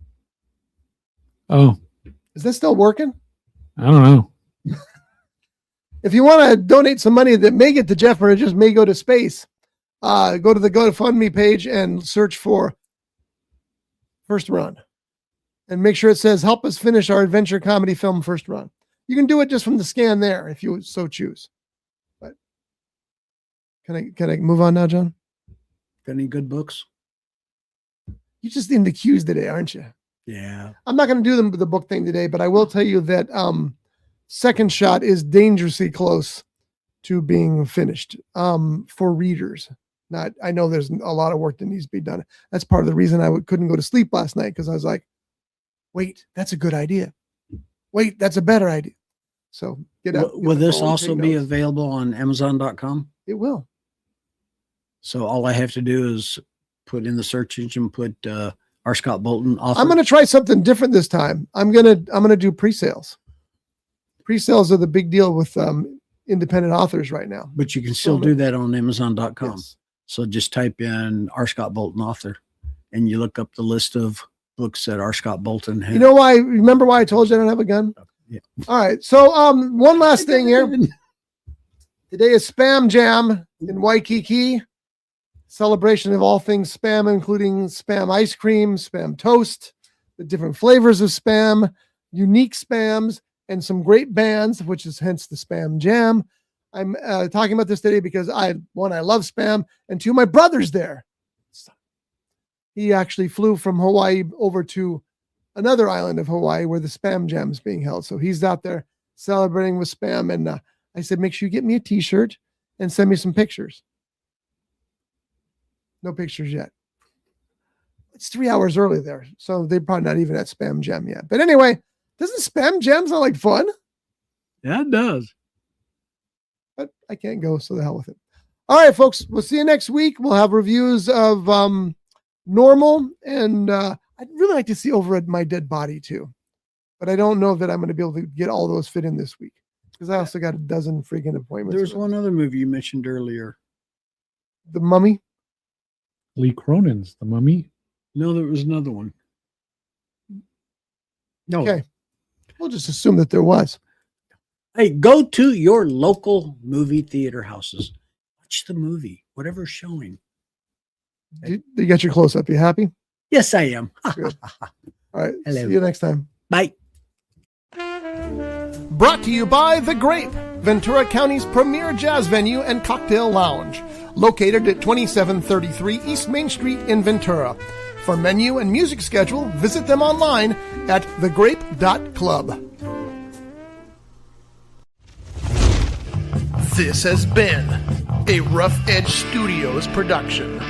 S1: is that still working?
S4: I don't know.
S1: If you want to donate some money that may get to Jeff or it just may go to space, go to the GoFundMe page and search for First Run, and make sure it says "Help us finish our adventure comedy film First Run." You can do it just from the scan there if you so choose. Can I move on now, John?
S3: Got any good books?
S1: You just in the queues today, aren't you?
S3: Yeah.
S1: I'm not going to do the book thing today, but I will tell you that Second Shot is dangerously close to being finished for readers. I know there's a lot of work that needs to be done. That's part of the reason I couldn't go to sleep last night, because I was like, wait, that's a good idea. Wait, that's a better idea. So
S3: will this also be available on Amazon.com?
S1: It will.
S3: So all I have to do is put in the search engine, put R. Scott Bolton author.
S1: I'm going to try something different this time. I'm going to do pre-sales. Pre-sales are the big deal with independent authors right now.
S3: But you can still do that on Amazon.com.
S1: Yes.
S3: So just type in R. Scott Bolton author, and you look up the list of books that R. Scott Bolton has.
S1: You know why? Remember why I told you I don't have a gun?
S3: Yeah.
S1: All right. So one last thing here. Today is Spam Jam in Waikiki. Celebration of all things Spam, including Spam ice cream, Spam toast, the different flavors of Spam, unique Spams, and some great bands, which is hence the Spam Jam. I'm talking about this today because I love Spam, and two, my brother's there. He actually flew from Hawaii over to another island of Hawaii where the Spam Jam is being held. So he's out there celebrating with Spam. And I said, make sure you get me a t-shirt and send me some pictures. No pictures yet. It's 3 hours early there. So they're probably not even at Spam Jam yet. But anyway, doesn't Spam Jam sound like fun?
S3: Yeah, it does.
S1: But I can't go, so the hell with it. All right, folks, we'll see you next week. We'll have reviews of Normal, and I'd really like to see Over at My Dead Body too, but I don't know that I'm going to be able to get all those fit in this week, because I also got a dozen freaking appointments.
S3: There's one other movie you mentioned earlier.
S1: The Mummy.
S4: Lee Cronin's The Mummy.
S3: No, there was another one. No.
S1: Okay. We'll just assume that there was.
S3: Hey, go to your local movie theater houses. Watch the movie, whatever's showing.
S1: You got your close up. You happy?
S3: Yes, I am.
S1: Good. All right.
S3: Hello.
S1: See you next time.
S3: Bye.
S1: Brought to you by The Grape, Ventura County's premier jazz venue and cocktail lounge, located at 2733 East Main Street in Ventura. For menu and music schedule, visit them online at thegrape.club. This has been a Rough Edge Studios production.